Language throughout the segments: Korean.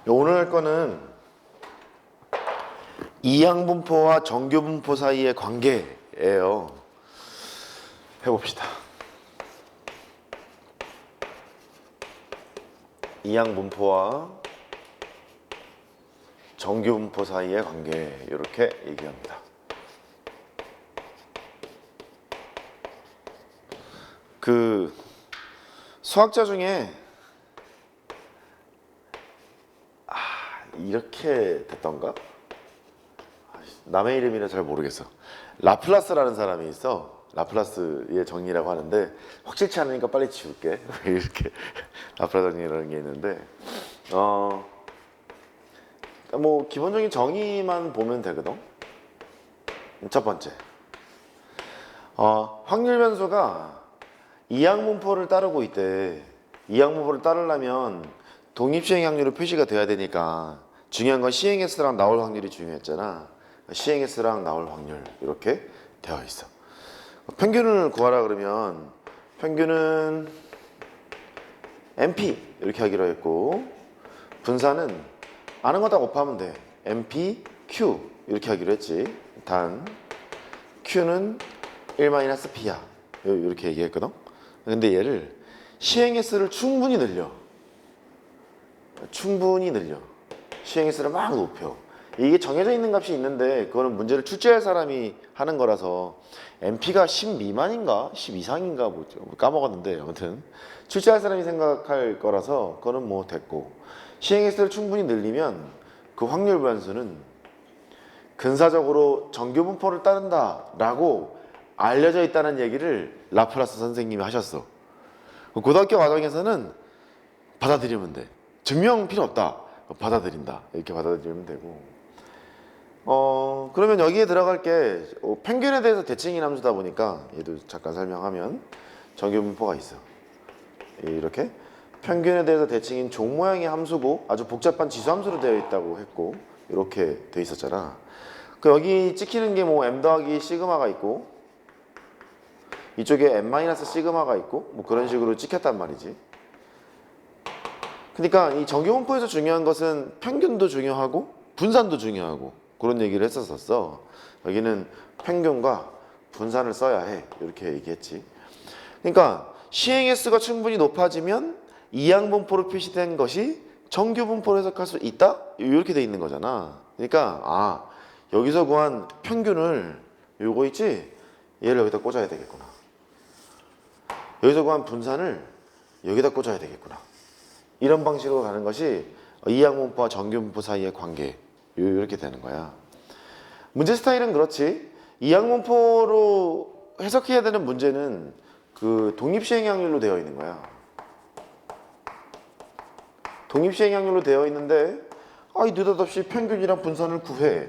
오늘 할 거는 이항분포와 정교분포 사이의 관계예요. 해봅시다. 이항분포와 정교분포 사이의 관계, 이렇게 얘기합니다. 그 수학자 중에 이렇게 됐던가? 남의 이름이라 잘 모르겠어. 라플라스라는 사람이 있어. 라플라스의 정리라고 하는데 확실치 않으니까 빨리 지울게. 이렇게 라플라스 정리라는 게 있는데 뭐 기본적인 정의만 보면 되거든. 첫 번째, 확률 변수가 이항분포를 따르고 있대. 이항분포를 따르려면 독립시행 확률로 표시가 돼야 되니까 중요한 건 시행S랑 나올 확률이 중요했잖아. 시행S랑 나올 확률 이렇게 되어 있어. 평균을 구하라 그러면 평균은 MP 이렇게 하기로 했고, 분산은 아는 거 다 곱하면 돼. MP, Q 이렇게 하기로 했지. 단 Q는 1-P야 이렇게 얘기했거든. 근데 얘를 시행S를 충분히 늘려. 시행S를 막 높여. 이게 정해져 있는 값이 있는데 그거는 문제를 출제할 사람이 하는 거라서 MP가 10 미만인가 10 이상인가 뭐 까먹었는데, 아무튼 출제할 사람이 생각할 거라서 그거는 뭐 됐고, 시행S를 충분히 늘리면 그 확률 변수는 근사적으로 정교분포를 따른다 라고 알려져 있다는 얘기를 라플라스 선생님이 하셨어. 고등학교 과정에서는 받아들이면 돼. 증명 필요 없다. 받아들인다. 이렇게 받아들이면 되고. 그러면 여기에 들어갈 게 평균에 대해서 대칭인 함수다 보니까 얘도 잠깐 설명하면 정교분포가 있어. 이렇게 평균에 대해서 대칭인 종 모양의 함수고 아주 복잡한 지수함수로 되어 있다고 했고, 이렇게 되어 있었잖아. 그 여기 찍히는 게 뭐 m 더하기 시그마가 있고 이쪽에 m 시그마가 있고 뭐 그런 식으로 찍혔단 말이지. 그러니까 이 정교분포에서 중요한 것은 평균도 중요하고 분산도 중요하고 그런 얘기를 했었어. 여기는 평균과 분산을 써야 해 이렇게 얘기했지. 그러니까 시행S가 충분히 높아지면 이항분포로 표시된 것이 정교분포로 해석할 수 있다? 이렇게 돼 있는 거잖아. 그러니까 여기서 구한 평균을 요거 있지? 얘를 여기다 꽂아야 되겠구나. 여기서 구한 분산을 여기다 꽂아야 되겠구나. 이런 방식으로 가는 것이 이항분포와 정교분포 사이의 관계, 이렇게 되는 거야. 문제 스타일은 그렇지. 이항분포로 해석해야 되는 문제는 그 독립시행 확률로 되어 있는 거야. 독립시행 확률로 되어 있는데 느닷없이 평균이랑 분산을 구해.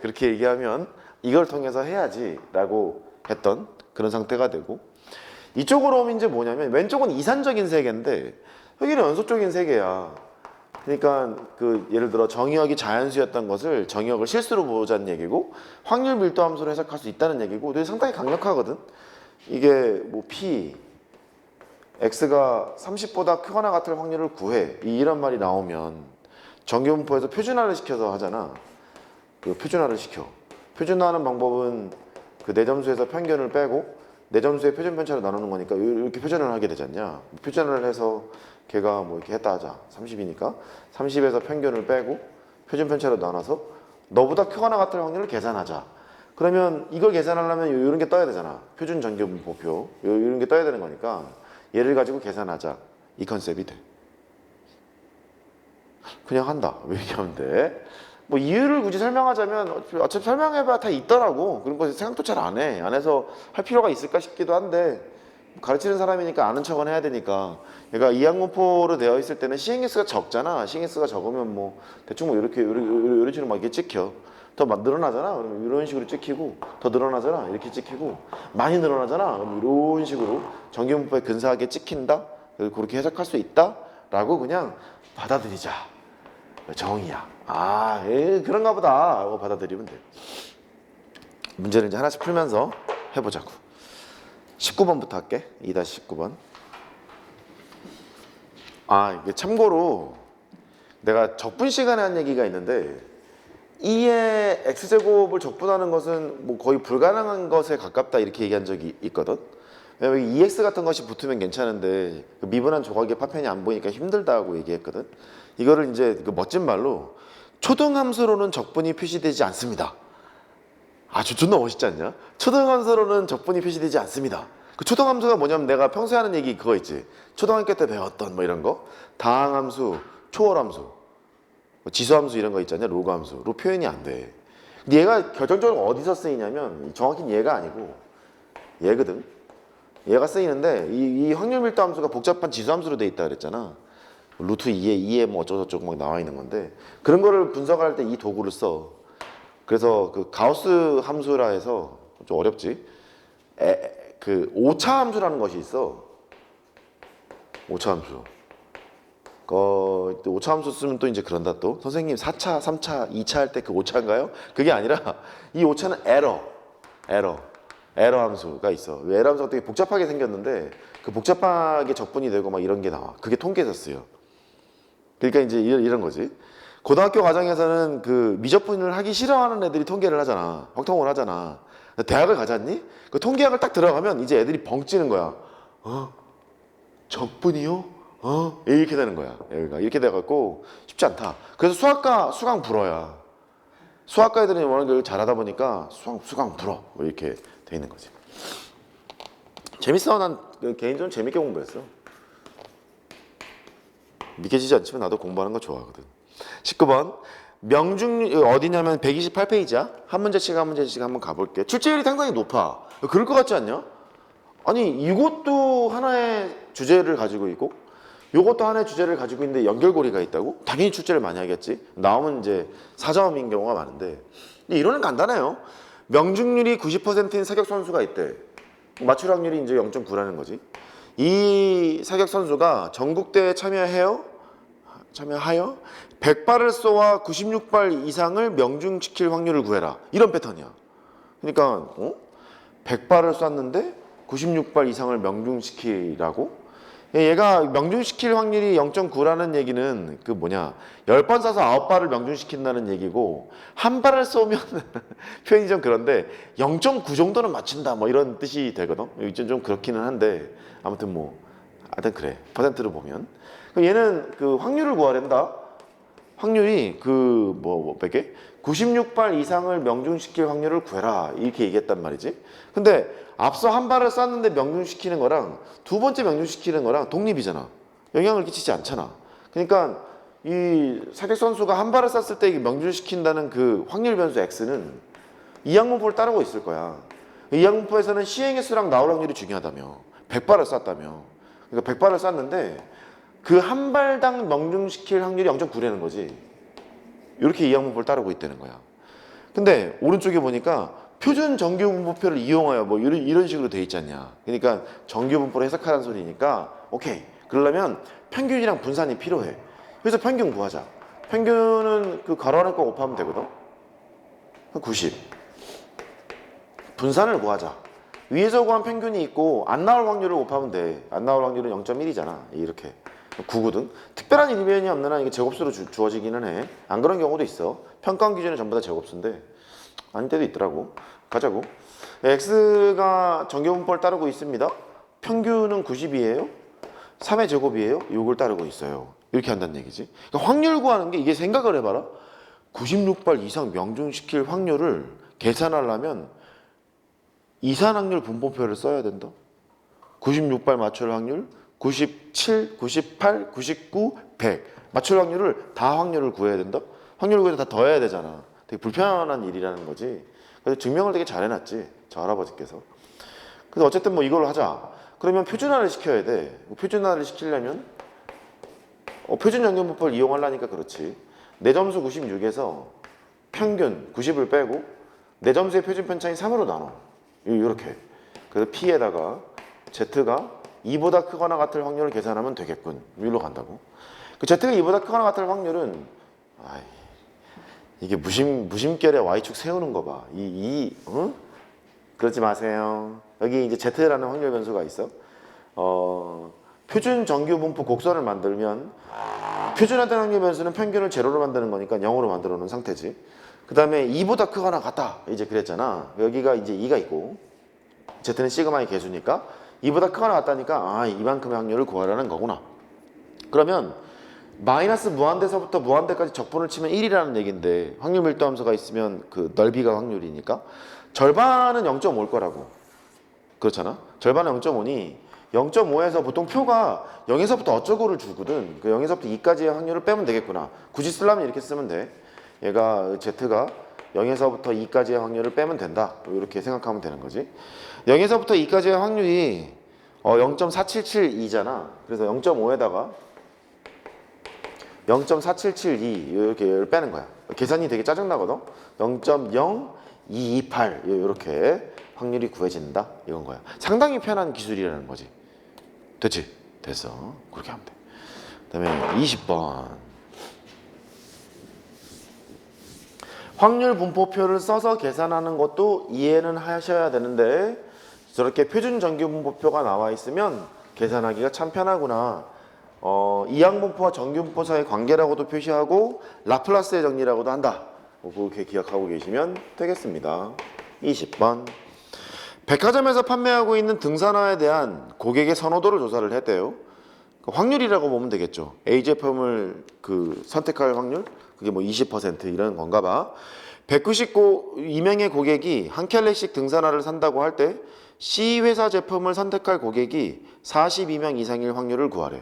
그렇게 얘기하면 이걸 통해서 해야지 라고 했던 그런 상태가 되고, 이쪽으로 오면 이제 뭐냐면 왼쪽은 이산적인 세계인데 여기는 연속적인 세계야. 그러니까 그 예를 들어 정의역이 자연수였던 것을 정의역을 실수로 보자는 얘기고, 확률 밀도 함수로 해석할 수 있다는 얘기고, 되게 상당히 강력하거든. 이게 뭐 P X가 30보다 크거나 같을 확률을 구해, 이런 말이 나오면 정교분포에서 표준화를 시켜서 하잖아. 그 표준화를 시켜. 표준화하는 방법은 그 내 점수에서 평균을 빼고 내 점수의 표준 편차로 나누는 거니까 이렇게 표준을 하게 되지 않냐. 표준을 해서 걔가 뭐 이렇게 했다 하자. 30이니까 30에서 평균을 빼고 표준 편차로 나눠서 너보다 크거나 같을 확률을 계산하자. 그러면 이걸 계산하려면 이런 게 떠야 되잖아. 표준 정교분포표 이런 게 떠야 되는 거니까 얘를 가지고 계산하자. 이 컨셉이 돼. 그냥 한다. 왜 이렇게 하면 돼? 뭐 이유를 굳이 설명하자면 어차피 설명해봐야 다 있더라고. 그런 거 생각도 잘 안 해. 안 해서 할 필요가 있을까 싶기도 한데, 가르치는 사람이니까 아는 척은 해야 되니까. 얘가 이항분포로 되어 있을 때는 시행S가 적잖아. 시행S가 적으면 뭐 대충 뭐 이렇게 이런 식으로 막 이렇게 찍혀. 더 늘어나잖아. 그러면 이런 식으로 찍히고, 더 늘어나잖아. 이렇게 찍히고, 많이 늘어나잖아. 그럼 이런 식으로 정교분포에 근사하게 찍힌다. 그렇게 해석할 수 있다. 라고 그냥 받아들이자. 정의야. 그런가 보다 하고 받아들이면 돼. 문제를 이제 하나씩 풀면서 해보자고. 19번부터 할게. 2-19번. 이게 참고로 내가 적분 시간에 한 얘기가 있는데 2의 x제곱을 적분하는 것은 뭐 거의 불가능한 것에 가깝다 이렇게 얘기한 적이 있거든. 왜냐면 2x 같은 것이 붙으면 괜찮은데 그 미분한 조각의 파편이 안 보이니까 힘들다고 얘기했거든. 이거를 이제 그 멋진 말로 초등함수로는 적분이 표시되지 않습니다. 아주 존나 멋있지 않냐? 초등함수로는 적분이 표시되지 않습니다. 그 초등함수가 뭐냐면 내가 평소에 하는 얘기 그거 있지. 초등학교 때 배웠던 뭐 이런 거. 다항함수, 초월함수, 뭐 지수함수 이런 거 있잖냐. 로그함수로 표현이 안 돼. 근데 얘가 결정적으로 어디서 쓰이냐면 정확히는 얘가 아니고 얘거든. 얘가 쓰이는데 이 확률 밀도 함수가 복잡한 지수함수로 돼 있다 그랬잖아. 루트 2에 뭐 어쩌고저쩌고 막 나와 있는 건데 그런 거를 분석할 때 이 도구를 써. 그래서 그 가우스 함수라 해서 좀 어렵지. 그 오차 함수라는 것이 있어. 오차 함수. 오차 함수 쓰면 또 이제 그런다 또. 선생님 4차, 3차, 2차 할 때 그 오차인가요? 그게 아니라 이 오차는 에러 함수가 있어. 에러 함수가 되게 복잡하게 생겼는데 그 복잡하게 적분이 되고 막 이런 게 나와. 그게 통계에서 쓰여. 그러니까 이제 이런 거지. 고등학교 과정에서는 그 미적분을 하기 싫어하는 애들이 통계를 하잖아. 확통을 하잖아. 대학을 가잖니? 그 통계학을 딱 들어가면 이제 애들이 벙찌는 거야. 적분이요? 이렇게 되는 거야. 여기가 이렇게 돼갖고 쉽지 않다. 그래서 수학과 수강 불어야. 수학과 애들이 원하는 걸 잘하다 보니까 수강 불어. 뭐 이렇게 돼 있는 거지. 재밌어. 난 개인적으로 재밌게 공부했어. 믿겨지지 않지만 나도 공부하는 거 좋아하거든. 19번 명중 어디냐면 128페이지야. 한 문제씩 한 문제씩 한번 가볼게. 출제율이 상당히 높아. 그럴 것 같지 않냐? 아니 이것도 하나의 주제를 가지고 있고 이것도 하나의 주제를 가지고 있는데 연결고리가 있다고? 당연히 출제를 많이 하겠지. 나오면 이제 4점인 경우가 많은데 이론은 간단해요. 명중률이 90%인 사격 선수가 있대. 맞출 확률이 이제 0.9라는 거지. 이 사격 선수가 전국대회에 참여하여 100발을 쏘아 96발 이상을 명중시킬 확률을 구해라. 이런 패턴이야. 그러니까 100발을 쐈는데 96발 이상을 명중시키라고? 얘가 명중시킬 확률이 0.9라는 얘기는 그 뭐냐 10번 쏴서 9발을 명중시킨다는 얘기고 한 발을 쏘면 표현이 좀 그런데 0.9 정도는 맞춘다 뭐 이런 뜻이 되거든. 좀 그렇기는 한데 아무튼 뭐 하여튼 그래. 퍼센트로 보면 그럼 얘는 그 확률을 구하랜다. 확률이 몇 개? 96발 이상을 명중시킬 확률을 구해라 이렇게 얘기했단 말이지. 근데 앞서 한 발을 쐈는데 명중시키는 거랑 두 번째 명중시키는 거랑 독립이잖아. 영향을 끼치지 않잖아. 그러니까 이 사격 선수가 한 발을 쐈을 때 명중시킨다는 그 확률 변수 x는 이항문법을 따르고 있을 거야. 이항문법에서는 시행의 수랑 나올 확률이 중요하다며. 100발을 쐈다며. 그러니까 100발을 쐈는데 그 한 발당 명중시킬 확률이 0.9라는 거지. 이렇게 이항문법을 따르고 있다는 거야. 근데 오른쪽에 보니까 표준 정규분포표를 이용하여 뭐 이런 식으로 돼 있지 않냐. 그러니까 정규분포를 해석하라는 소리니까 오케이. 그러려면 평균이랑 분산이 필요해. 그래서 평균 구하자. 평균은 그 괄호 안에 거 곱하면 되거든. 90. 분산을 구하자. 위에서 구한 평균이 있고 안 나올 확률을 곱하면 돼. 안 나올 확률은 0.1이잖아. 이렇게. 9거든. 특별한 일변이 없는 한 이게 제곱수로 주어지기는 해. 안 그런 경우도 있어. 평가원 기준은 전부 다 제곱수인데 아닐 때도 있더라고. 가자고. x가 정규분포를 따르고 있습니다. 평균은 90이에요. 3의 제곱이에요. 이걸 따르고 있어요. 이렇게 한다는 얘기지. 그러니까 확률 구하는 게 이게 생각을 해봐라. 96발 이상 명중시킬 확률을 계산하려면 이산확률 분포표를 써야 된다. 96발 맞출 확률 97, 98, 99, 100 맞출 확률을 다 확률을 구해야 된다? 확률을 구해서 다 더해야 되잖아. 되게 불편한 일이라는 거지. 그래서 증명을 되게 잘 해놨지. 저 할아버지께서. 그래서 어쨌든 뭐 이걸로 하자. 그러면 표준화를 시켜야 돼. 표준화를 시키려면 표준 정규분포를 이용하려니까 그렇지. 내 점수 96에서 평균 90을 빼고 내 점수의 표준 편차인 3으로 나눠. 이렇게. 그래서 P에다가 Z가 2보다 크거나 같을 확률을 계산하면 되겠군. 여기로 간다고. 그 Z가 2보다 크거나 같을 확률은 이게 무심결에 Y축 세우는 거 봐. 그러지 마세요. 여기 이제 Z라는 확률 변수가 있어. 표준 정규 분포 곡선을 만들면 표준화된 확률 변수는 평균을 제로로 만드는 거니까 0으로 만들어 놓은 상태지. 그 다음에 2보다 크거나 같다 이제 그랬잖아. 여기가 이제 2가 있고 Z는 시그마의 개수니까 2보다 크거나 같다니까 아 이만큼의 확률을 구하라는 거구나. 그러면 마이너스 무한대서부터 무한대까지 적분을 치면 1이라는 얘기인데 확률 밀도 함수가 있으면 그 넓이가 확률이니까 절반은 0.5일 거라고. 그렇잖아. 절반은 0.5니 0.5에서 보통 표가 0에서부터 어쩌고를 주거든. 그 0에서부터 2까지의 확률을 빼면 되겠구나. 굳이 쓰려면 이렇게 쓰면 돼. 얘가 Z가 0에서부터 2까지의 확률을 빼면 된다. 이렇게 생각하면 되는 거지. 0에서부터 2까지의 확률이 0.4772잖아. 그래서 0.5에다가 0.4772 이렇게 빼는 거야. 계산이 되게 짜증나거든. 0.0228 이렇게 확률이 구해진다 이건 거야. 상당히 편한 기술이라는 거지. 됐지? 됐어. 그렇게 하면 돼. 그다음에 20번. 확률 분포표를 써서 계산하는 것도 이해는 하셔야 되는데 저렇게 표준 정규 분포표가 나와 있으면 계산하기가 참 편하구나. 이항분포와 정규분포 사이의 관계라고도 표시하고 라플라스의 정리라고도 한다. 그렇게 기억하고 계시면 되겠습니다. 20번. 백화점에서 판매하고 있는 등산화에 대한 고객의 선호도를 조사를 했대요. 확률이라고 보면 되겠죠. A 제품을 선택할 확률? 그게 뭐 20% 이런 건가 봐. 192명의 고객이 한 켤레씩 등산화를 산다고 할 때 C 회사 제품을 선택할 고객이 42명 이상일 확률을 구하래.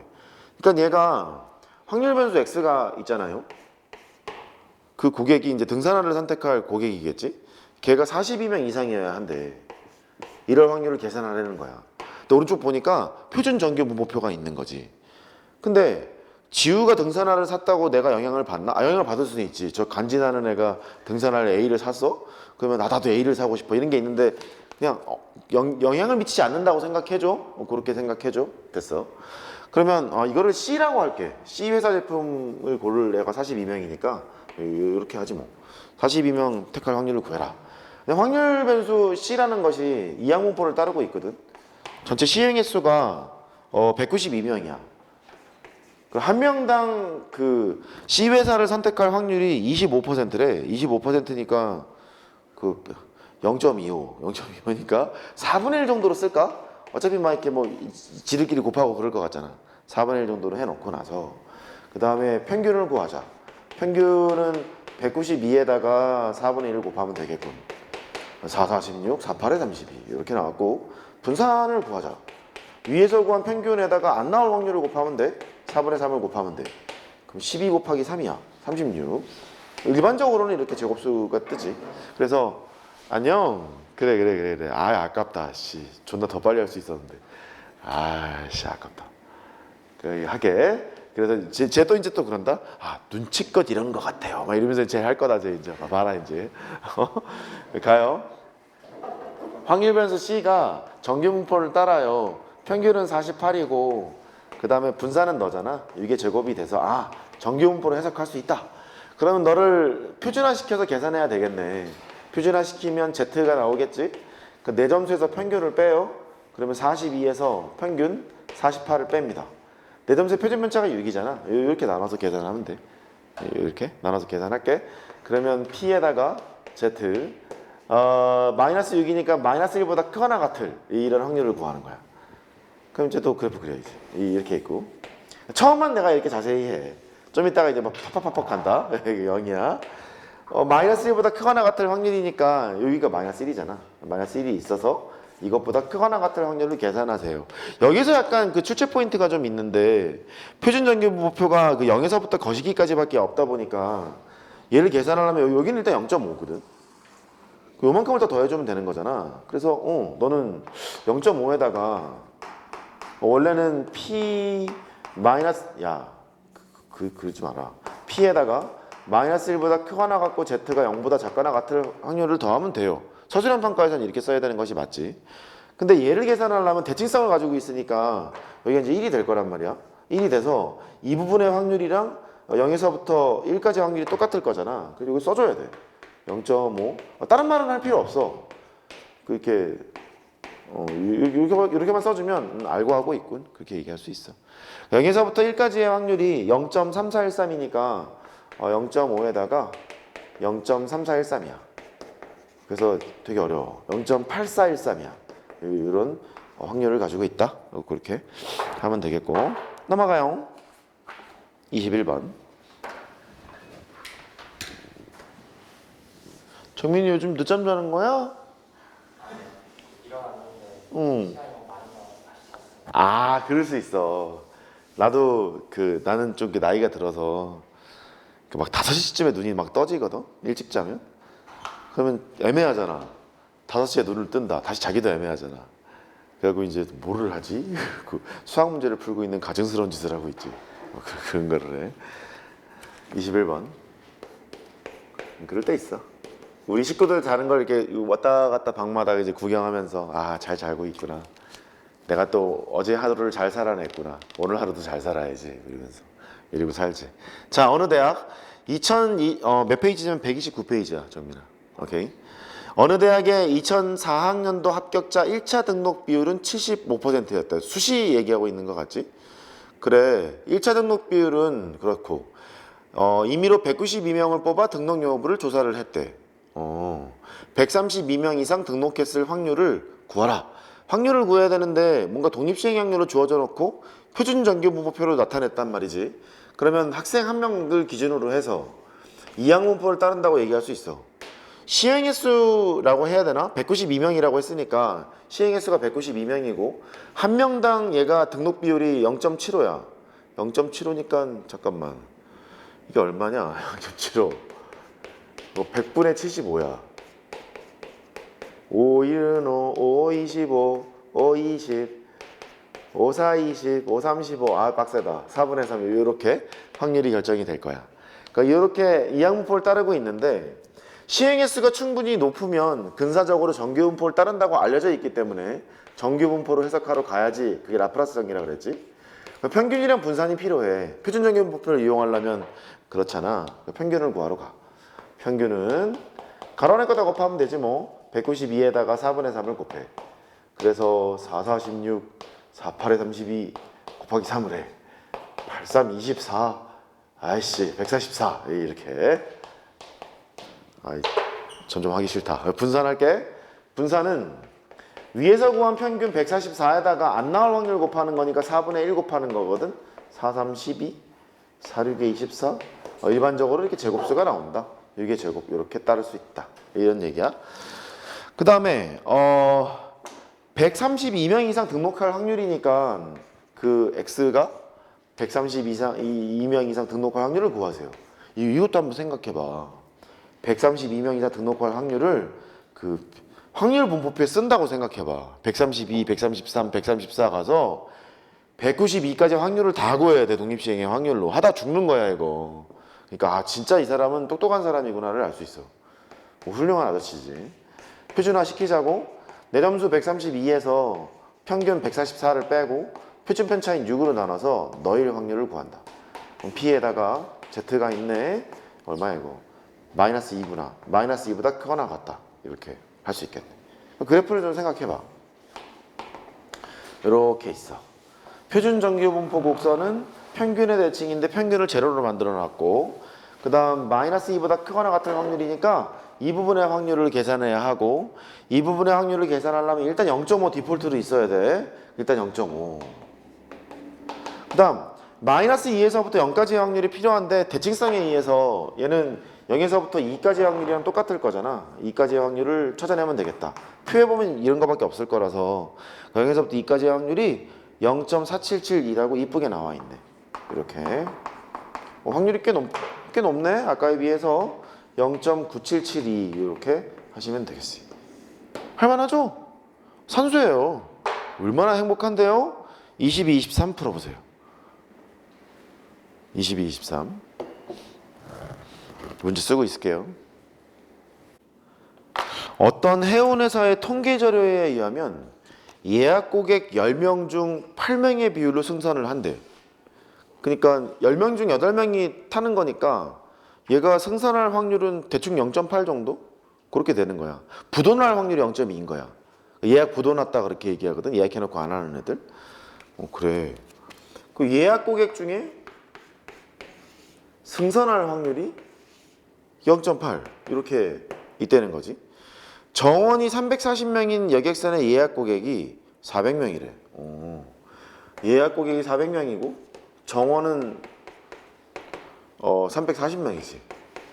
그러니까 얘가 확률 변수 X가 있잖아요. 그 고객이 이제 등산화를 선택할 고객이겠지. 걔가 42명 이상이어야 한대. 이럴 확률을 계산하려는 거야. 근데 오른쪽 보니까 표준 정규 분포표가 있는 거지. 근데 지우가 등산화를 샀다고 내가 영향을 받나? 영향을 받을 수는 있지. 저 간지나는 애가 등산화를 A를 샀어? 그러면 나도 A를 사고 싶어. 이런 게 있는데 그냥 영향을 미치지 않는다고 생각해줘. 그렇게 생각해줘. 됐어. 그러면 이거를 C라고 할게. C 회사 제품을 고를 애가 42명이니까 이렇게 하지 뭐. 42명 택할 확률을 구해라. 확률 변수 C라는 것이 이항분포를 따르고 있거든. 전체 시행 횟수가 192명이야. 한 명당 C 회사를 선택할 확률이 25%래. 25%니까 0.25, 0.25니까 4분의 1 정도로 쓸까? 어차피 막 이렇게 뭐 지들끼리 곱하고 그럴 것 같잖아. 4분의 1 정도로 해놓고 나서 그 다음에 평균을 구하자. 평균은 192에다가 4분의 1을 곱하면 되겠군. 4, 46, 4, 8에 32 이렇게 나왔고 분산을 구하자. 위에서 구한 평균에다가 안 나올 확률을 곱하면 돼. 4분의 3을 곱하면 돼. 그럼 12 곱하기 3이야. 36. 일반적으로는 이렇게 제곱수가 뜨지. 그래서 안녕. 그래. 아깝다. 씨. 존나 더 빨리 할 수 있었는데. 씨 아깝다. 하게. 그래서 쟤도 이제 또 그런다. 눈치껏 이런 것 같아요. 막 이러면서 쟤 할 거다. 쟤 이제 봐라 이제. 가요. 확률 변수 C가 정규 분포를 따라요. 평균은 48이고 그 다음에 분산은 너잖아. 이게 제곱이 돼서 정규 분포로 해석할 수 있다. 그러면 너를 표준화시켜서 계산해야 되겠네. 표준화시키면 Z가 나오겠지. 내 점수에서 평균을 빼요. 그러면 42에서 평균 48을 뺍니다. 내 점수의 표준편차가 6이잖아. 이렇게 나눠서 계산하면 돼. 이렇게 나눠서 계산할게. 그러면 P에다가 Z 마이너스 6이니까 마이너스 1보다 크거나 같을 이런 확률을 구하는 거야. 그럼 이제 또 그래프 그려야지. 이렇게 있고 처음만 내가 이렇게 자세히 해. 좀 이따가 이제 막 팍팍팍팍 간다. 0이야. 마이너스 1보다 크거나 같을 확률이니까 여기가 마이너스 1이잖아. 마이너스 1이 있어서 이것보다 크거나 같을 확률을 계산하세요. 여기서 약간 출제 포인트가 좀 있는데 표준 정규 분포표가 0에서부터 거시기까지밖에 없다 보니까 얘를 계산하려면 여기는 일단 0.5거든. 요만큼을 더 더해주면 되는 거잖아. 그래서 너는 0.5에다가 원래는 P 마이너스 그러지 마라. P에다가 마이너스 1보다 크거나 같고 Z가 0보다 작거나 같을 확률을 더하면 돼요. 서술형 평가에서는 이렇게 써야 되는 것이 맞지. 근데 얘를 계산하려면 대칭성을 가지고 있으니까 여기가 이제 1이 될 거란 말이야. 1이 돼서 이 부분의 확률이랑 0에서부터 1까지 확률이 똑같을 거잖아. 그리고 써줘야 돼. 0.5. 다른 말은 할 필요 없어. 그렇게 이렇게만 써주면 알고 하고 있군. 그렇게 얘기할 수 있어. 0에서부터 1까지의 확률이 0.3413이니까 0.5에다가 0.3413이야. 그래서 되게 어려워. 0.8413이야. 이런 확률을 가지고 있다. 그렇게 하면 되겠고. 넘어가요. 21번. 정민이 요즘 늦잠 자는 거야? 응. 아, 그럴 수 있어. 나도 나는 좀 나이가 들어서 막 5시쯤에 눈이 막 떠지거든. 일찍 자면. 그러면 애매하잖아. 5시에 눈을 뜬다. 다시 자기도 애매하잖아. 그래갖고 이제 뭐를 하지? 그 수학 문제를 풀고 있는 가증스러운 짓을 하고 있지. 그런 거를 해. 21번. 그럴 때 있어. 우리 식구들 자는 걸 이렇게 왔다 갔다 방마다 이제 구경하면서 잘 자고 있구나. 내가 또 어제 하루를 잘 살아냈구나. 오늘 하루도 잘 살아야지. 이러고 살지. 자, 어느 대학? 몇 페이지냐면 129페이지야, 정민아. 오케이. 어느 대학의 2004학년도 합격자 1차 등록 비율은 75%였다. 수시 얘기하고 있는 것 같지? 그래. 1차 등록 비율은 그렇고 임의로 192명을 뽑아 등록 여부를 조사를 했대. 132명 이상 등록했을 확률을 구하라. 확률을 구해야 되는데 뭔가 독립시행 확률을 주어져 놓고 표준 정규분포표로 나타냈단 말이지. 그러면 학생 한 명을 기준으로 해서 이항분포를 따른다고 얘기할 수 있어. 시행횟수라고 해야 되나? 192명이라고 했으니까 시행횟수가 192명이고 한 명당 얘가 등록 비율이 0.75야. 0.75니까 잠깐만. 이게 얼마냐? 0.75. 100분의 75야. 5, 1은 5, 5, 25, 5, 20, 5, 4, 20, 5, 35. 빡세다. 4분의 3. 이렇게 확률이 결정이 될 거야. 그러니까 이렇게 이항분포를 따르고 있는데 시행횟수가 충분히 높으면 근사적으로 정규분포를 따른다고 알려져 있기 때문에 정규분포로 해석하러 가야지. 그게 라프라스 정리라고 그랬지. 평균이랑 분산이 필요해. 표준 정규분포를 이용하려면 그렇잖아. 평균을 구하러 가. 평균은 가로내 거다 곱하면 되지 뭐. 192에다가 4분의 3을 곱해. 그래서 4, 4, 16, 4, 8에 32 곱하기 3을 해. 8, 3, 24. 아이씨 144. 이렇게. 점점 하기 싫다. 분산할게. 분산은 위에서 구한 평균 144에다가 안 나올 확률 곱하는 거니까 4분의 1 곱하는 거거든. 4, 3, 12, 4, 6에 24. 일반적으로 이렇게 제곱수가 나온다. 이게 제곱 이렇게 따를 수 있다. 이런 얘기야. 그 다음에 132명 이상 등록할 확률이니까 그 X가 132명 이상 등록할 확률을 구하세요. 이것도 한번 생각해봐. 132명 이상 등록할 확률을 그 확률 분포표에 쓴다고 생각해봐. 132, 133, 134 가서 192까지 확률을 다 구해야 돼. 독립시행의 확률로. 하다 죽는 거야 이거. 그러니까 진짜 이 사람은 똑똑한 사람이구나를 알 수 있어. 훌륭한 아저씨지. 표준화 시키자고 내 점수 132에서 평균 144를 빼고 표준 편차인 6으로 나눠서 너희의 확률을 구한다. 그럼 P에다가 Z가 있네. 얼마야 이거? 마이너스 2구나. 마이너스 2보다 크거나 같다. 이렇게 할 수 있겠네. 그래프를 좀 생각해봐. 이렇게 있어. 표준 정규분포 곡선은 평균의 대칭인데 평균을 제로로 만들어 놨고 그 다음 마이너스 2보다 크거나 같은 확률이니까 이 부분의 확률을 계산해야 하고 이 부분의 확률을 계산하려면 일단 0.5 디폴트로 있어야 돼. 일단 0.5. 그 다음 마이너스 2에서부터 0까지의 확률이 필요한데 대칭성에 의해서 얘는 0에서부터 2까지의 확률이랑 똑같을 거잖아. 2까지의 확률을 찾아내면 되겠다. 표에 보면 이런 거밖에 없을 거라서 0에서부터 2까지의 확률이 0.4772라고 이쁘게 나와 있네. 이렇게 확률이 꽤 높네. 아까에 비해서 0.9772 이렇게 하시면 되겠어요. 할만하죠? 산수예요. 얼마나 행복한데요? 22, 23 풀어보세요. 22, 23 문제 쓰고 있을게요. 어떤 해운회사의 통계자료에 의하면 예약 고객 10명 중 8명의 비율로 승선을 한대. 그러니까 10명 중 8명이 타는 거니까 얘가 승선할 확률은 대충 0.8 정도? 그렇게 되는 거야. 부도날 확률이 0.2인 거야. 예약 부도났다 그렇게 얘기하거든. 예약해놓고 안 하는 애들. 그래. 그 예약 고객 중에 승선할 확률이 0.8 이렇게 있다는 거지. 정원이 340명인 여객선의 예약 고객이 400명이래. 예약 고객이 400명이고 정원은 340명이지.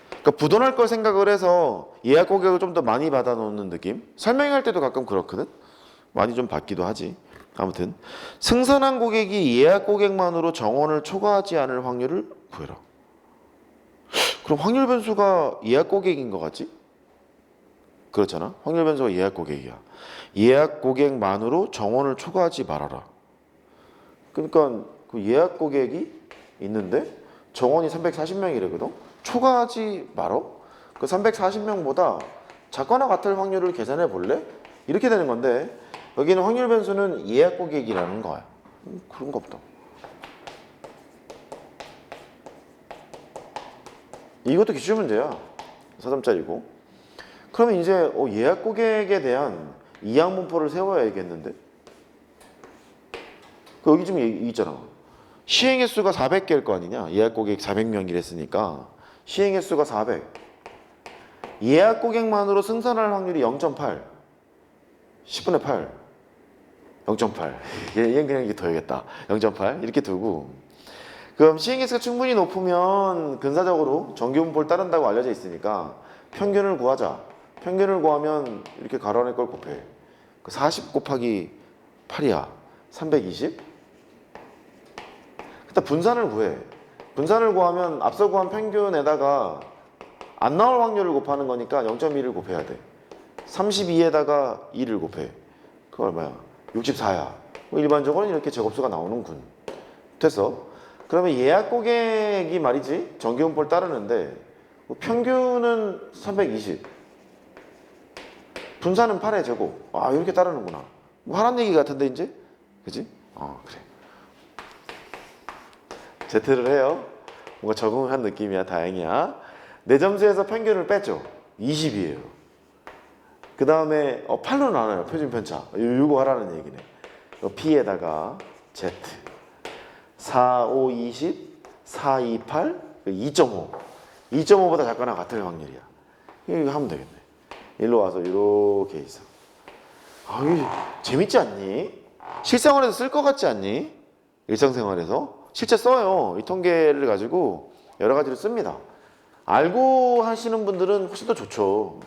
그러니까 부도날 걸 생각을 해서 예약 고객을 좀 더 많이 받아 놓는 느낌? 설명할 때도 가끔 그렇거든. 많이 좀 받기도 하지. 아무튼 승선한 고객이 예약 고객만으로 정원을 초과하지 않을 확률을 구해라. 그럼 확률 변수가 예약 고객인 것 같지? 그렇잖아. 확률 변수가 예약 고객이야. 예약 고객만으로 정원을 초과하지 말아라. 그러니까 그 예약 고객이 있는데 정원이 340명이래거든. 초과하지 말어. 그 340명보다 작거나 같을 확률을 계산해 볼래? 이렇게 되는 건데 여기는 확률 변수는 예약 고객이라는 거야. 그런 거 없다. 이것도 기출 문제야. 4점짜리고. 그러면 이제 예약 고객에 대한 이항 문법을 세워야겠는데. 여기 지금 있잖아. 시행 횟수가 400개일 거 아니냐. 예약 고객 400명이랬으니까 시행 횟수가 400. 예약 고객만으로 승선할 확률이 0.8. 10분의 8. 0.8. 얘는 그냥 이게 더해야겠다. 0.8 이렇게 두고. 그럼 시행 횟수가 충분히 높으면 근사적으로 정규분포를 따른다고 알려져 있으니까 평균을 구하자. 평균을 구하면 이렇게 가로 안에 걸 곱해. 40 곱하기 8이야. 320. 일단 분산을 구해. 분산을 구하면 앞서 구한 평균에다가 안 나올 확률을 곱하는 거니까 0.1을 곱해야 돼. 32에다가 2를 곱해. 그거 얼마야? 64야. 일반적으로는 이렇게 제곱수가 나오는군. 됐어. 그러면 예약 고객이 말이지 정규분포를 따르는데 평균은 320. 분산은 8의 제곱. 이렇게 따르는구나. 하란 얘기 같은데 이제? 그지? 그래. Z를 해요. 뭔가 적응을 한 느낌이야. 다행이야. 내 점수에서 평균을 뺐죠. 20이에요. 그 다음에 8로 나눠요. 표준 편차. 이거 하라는 얘기네. P에다가 Z. 4, 5, 20, 4, 2, 8, 2.5. 2.5보다 작거나 같을 확률이야. 이거 하면 되겠네. 일로 와서 이렇게 있어. 이게 재밌지 않니? 실생활에서 쓸 것 같지 않니? 일상생활에서 실제 써요. 이 통계를 가지고 여러 가지로 씁니다. 알고 하시는 분들은 훨씬 더 좋죠.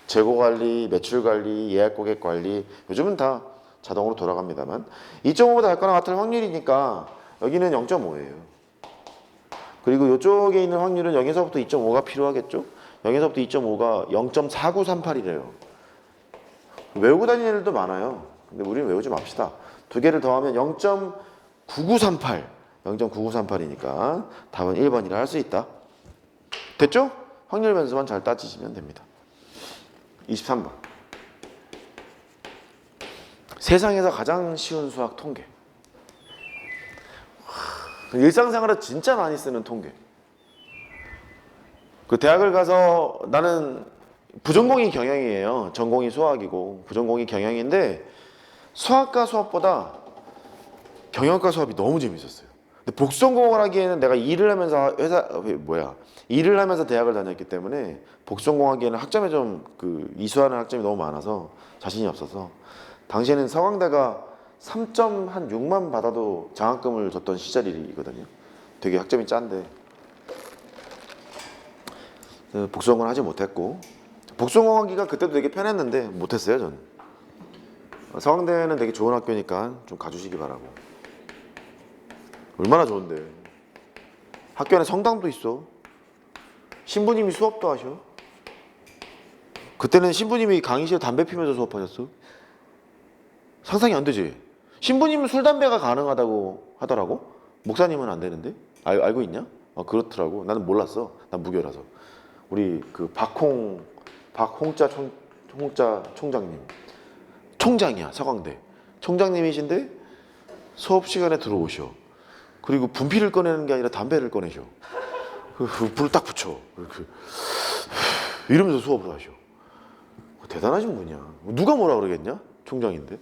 재고 관리, 매출 관리, 예약 고객 관리 요즘은 다 자동으로 돌아갑니다만 2.5보다 작거나 같을 확률이니까 여기는 0.5예요. 그리고 이쪽에 있는 확률은 0에서부터 2.5가 필요하겠죠? 0에서부터 2.5가 0.4938이래요. 외우고 다니는 애들도 많아요. 근데 우리는 외우지 맙시다. 두 개를 더하면 0.9938. 0.9938이니까 답은 1번이라 할 수 있다. 됐죠? 확률 변수만 잘 따지시면 됩니다. 23번. 세상에서 가장 쉬운 수학 통계. 일상생활에 진짜 많이 쓰는 통계. 그 대학을 가서 나는 부전공이 경영이에요. 전공이 수학이고 부전공이 경영인데 수학과 수업보다 경영과 수업이 너무 재밌었어요. 근데 복수전공을 하기에는 내가 일을 하면서 일을 하면서 대학을 다녔기 때문에 복수전공하기에는 학점에 좀 이수하는 학점이 너무 많아서 자신이 없어서 당시에는 서강대가 3.6만 받아도 장학금을 줬던 시절이거든요. 되게 학점이 짠데 복수전공을 하지 못했고 복수전공하기가 그때도 되게 편했는데 못했어요. 저는 서강대는 되게 좋은 학교니까 좀 가주시기 바라고. 얼마나 좋은데. 학교 안에 성당도 있어. 신부님이 수업도 하셔. 그때는 신부님이 강의실에 담배 피면서 수업하셨어. 상상이 안 되지. 신부님은 술 담배가 가능하다고 하더라고. 목사님은 안 되는데. 알고 있냐? 그렇더라고. 나는 몰랐어. 난 무교라서. 우리 박홍자 총장님. 총장이야. 서강대 총장님이신데 수업 시간에 들어오셔. 그리고 분필을 꺼내는 게 아니라 담배를 꺼내셔. 불을 딱 붙여. 이러면서 수업을 하셔. 대단하신 분이야. 누가 뭐라 그러겠냐? 총장인데.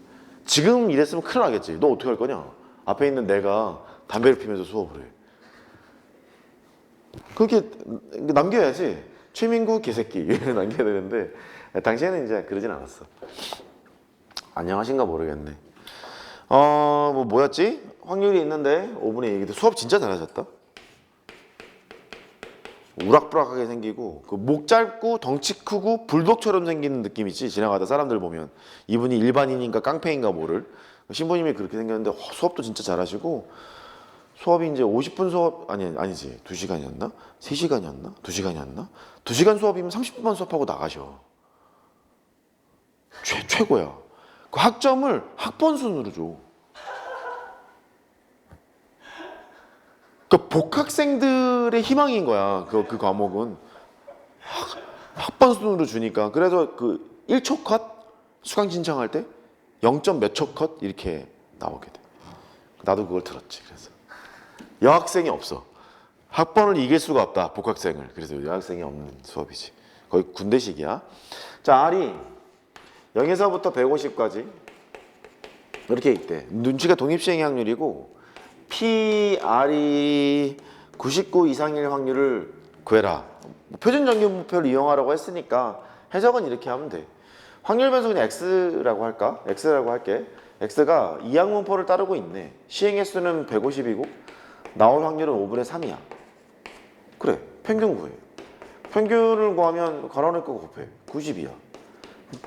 지금 이랬으면 큰일 나겠지. 너 어떻게 할 거냐? 앞에 있는 내가 담배를 피면서 수업을 해. 그렇게 남겨야지. 최민구 개새끼 이렇게 남겨야 되는데 당시에는 이제 그러진 않았어. 안녕하신가 모르겠네. 뭐였지? 확률이 있는데 5분의 2. 수업 진짜 잘하셨다. 우락부락하게 생기고 그 목 짧고 덩치 크고 불독처럼 생기는 느낌이지. 지나가다 사람들 보면 이분이 일반인인가 깡패인가 모를 신부님이 그렇게 생겼는데 수업도 진짜 잘하시고 수업이 이제 50분 수업 아니지 2시간이었나? 3시간이었나? 2시간이었나? 2시간 수업이면 30분만 수업하고 나가셔. 최고야. 그 학점을 학번 순으로 줘. 그 복학생들의 희망인 거야. 그 과목은 학번 순으로 주니까. 그래서 그 1초 컷 수강 신청할 때 0점 몇 초 컷 이렇게 나오게 돼. 나도 그걸 들었지. 그래서 여학생이 없어. 학번을 이길 수가 없다. 복학생을. 그래서 여학생이 없는 수업이지. 거의 군대식이야. 자, R이 0에서부터 150까지 이렇게 있대. 눈치가 독립시행의 확률이고 PR이 99 이상일 확률을 구해라. 표준정규분포를 이용하라고 했으니까 해석은 이렇게 하면 돼. 확률 변수 그냥 X라고 할까? X라고 할게. X가 이항분포를 따르고 있네. 시행 횟수는 150이고 나올 확률은 5분의 3이야. 그래, 평균 구해. 평균을 구하면 가로낼 거 곱해. 90이야.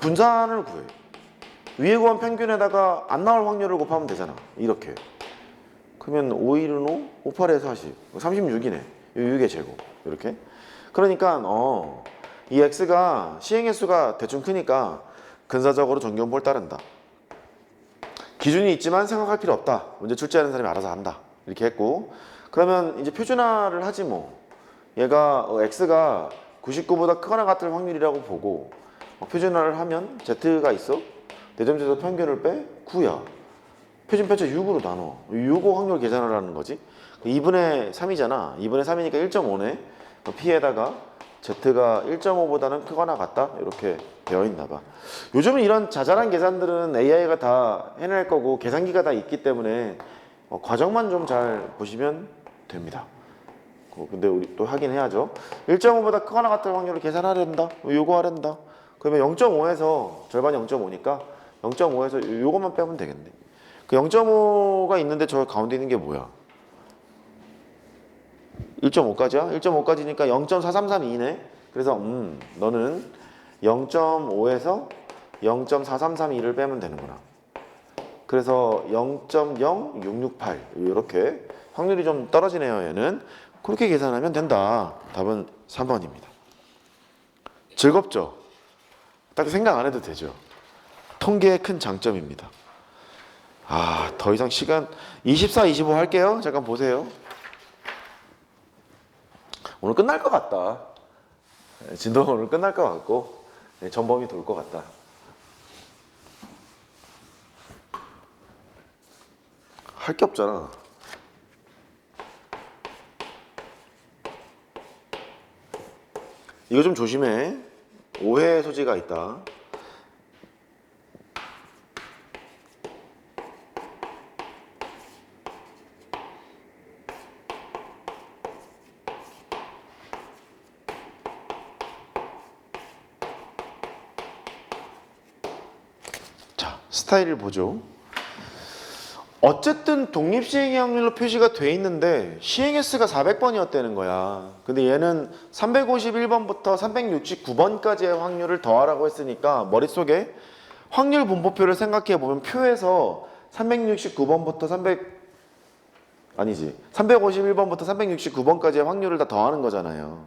분산을 구해. 위에 구한 평균에다가 안 나올 확률을 곱하면 되잖아. 이렇게. 그러면 5일은 5, 58에 40. 36이네. 6의 제곱. 이렇게. 그러니까 이 X가 시행횟수가 대충 크니까 근사적으로 정규분포를 따른다. 기준이 있지만 생각할 필요 없다. 문제 출제하는 사람이 알아서 한다. 이렇게 했고 그러면 이제 표준화를 하지 뭐. 얘가 X가 99보다 크거나 같을 확률이라고 보고 표준화를 하면 Z가 있어. 내점에서 평균을 빼 9야. 표준 편차 6으로 나눠. 6호 확률 계산을 하는 거지. 2분의 3이잖아. 2분의 3이니까 1.5네. P에다가 Z가 1.5보다는 크거나 같다. 이렇게 되어 있나 봐. 요즘은 이런 자잘한 계산들은 AI가 다 해낼 거고 계산기가 다 있기 때문에 과정만 좀 잘 보시면 됩니다. 근데 우리 또 하긴 해야죠. 1.5보다 크거나 같을 확률을 계산하려다. 요거 하려다. 그러면 0.5에서 절반이 0.5니까 0.5에서 요것만 빼면 되겠네. 그 0.5가 있는데 저 가운데 있는 게 뭐야? 1.5까지야? 1.5까지니까 0.4332네. 그래서 너는 0.5에서 0.4332를 빼면 되는구나. 그래서 0.0668 이렇게 확률이 좀 떨어지네요. 얘는 그렇게 계산하면 된다. 답은 3번입니다. 즐겁죠? 딱 생각 안 해도 되죠. 통계의 큰 장점입니다. 더 이상 시간 24, 25 할게요. 잠깐 보세요. 오늘 끝날 것 같다. 진도가 오늘 끝날 것 같고 전범이 돌 것 같다. 할 게 없잖아. 이거 좀 조심해. 오해 소지가 있다. 자, 스타일을 보죠. 어쨌든 독립시행의 확률로 표시가 돼 있는데 시행횟수가 400번이었다는 거야. 근데 얘는 351번부터 369번까지의 확률을 더하라고 했으니까 머릿속에 확률 분포표를 생각해 보면 표에서 369번부터 351번부터 369번까지의 확률을 다 더하는 거잖아요.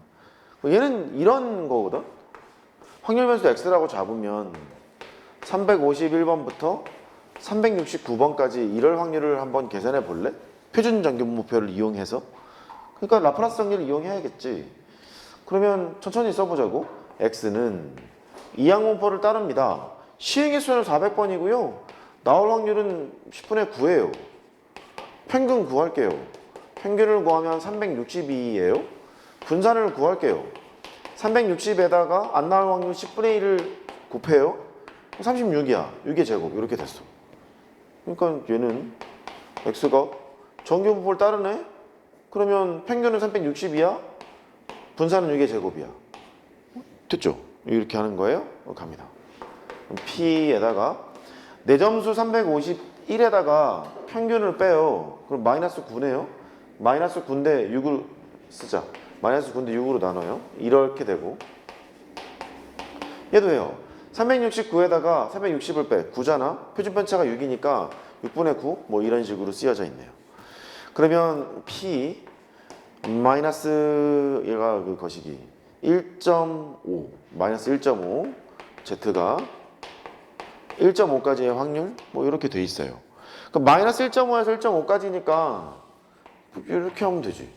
얘는 이런 거거든. 확률 변수 X라고 잡으면 351번부터 369번까지 이럴 확률을 한번 계산해 볼래? 표준 정규분포표를 이용해서. 그러니까 라플라스 정리를 이용해야겠지. 그러면 천천히 써보자고. X는 이항분포를 따릅니다. 시행횟수는 400번이고요. 나올 확률은 10분의 9예요. 평균 구할게요. 평균을 구하면 362예요. 분산을 구할게요. 360에다가 안 나올 확률 10분의 1을 곱해요. 36이야. 6의 제곱 이렇게 됐어. 그러니까 얘는 x가 정규분포를 따르네. 그러면 평균은 360이야. 분산은 6의 제곱이야. 됐죠? 이렇게 하는 거예요. 갑니다. P에다가 내 점수 351에다가 평균을 빼요. 그럼 마이너스 9네요. 마이너스 9인데 6을 쓰자. 마이너스 9인데 6으로 나눠요. 이렇게 되고 얘도 해요. 369에다가 360을 빼. 9잖아. 표준 편차가 6이니까 6분의 9 뭐 이런 식으로 쓰여져 있네요. 그러면 P 마이너스 얘가 그 거시기 1.5 마이너스 1.5 Z가 1.5까지의 확률 뭐 이렇게 돼 있어요. 그럼 마이너스 1.5에서 1.5까지니까 이렇게 하면 되지.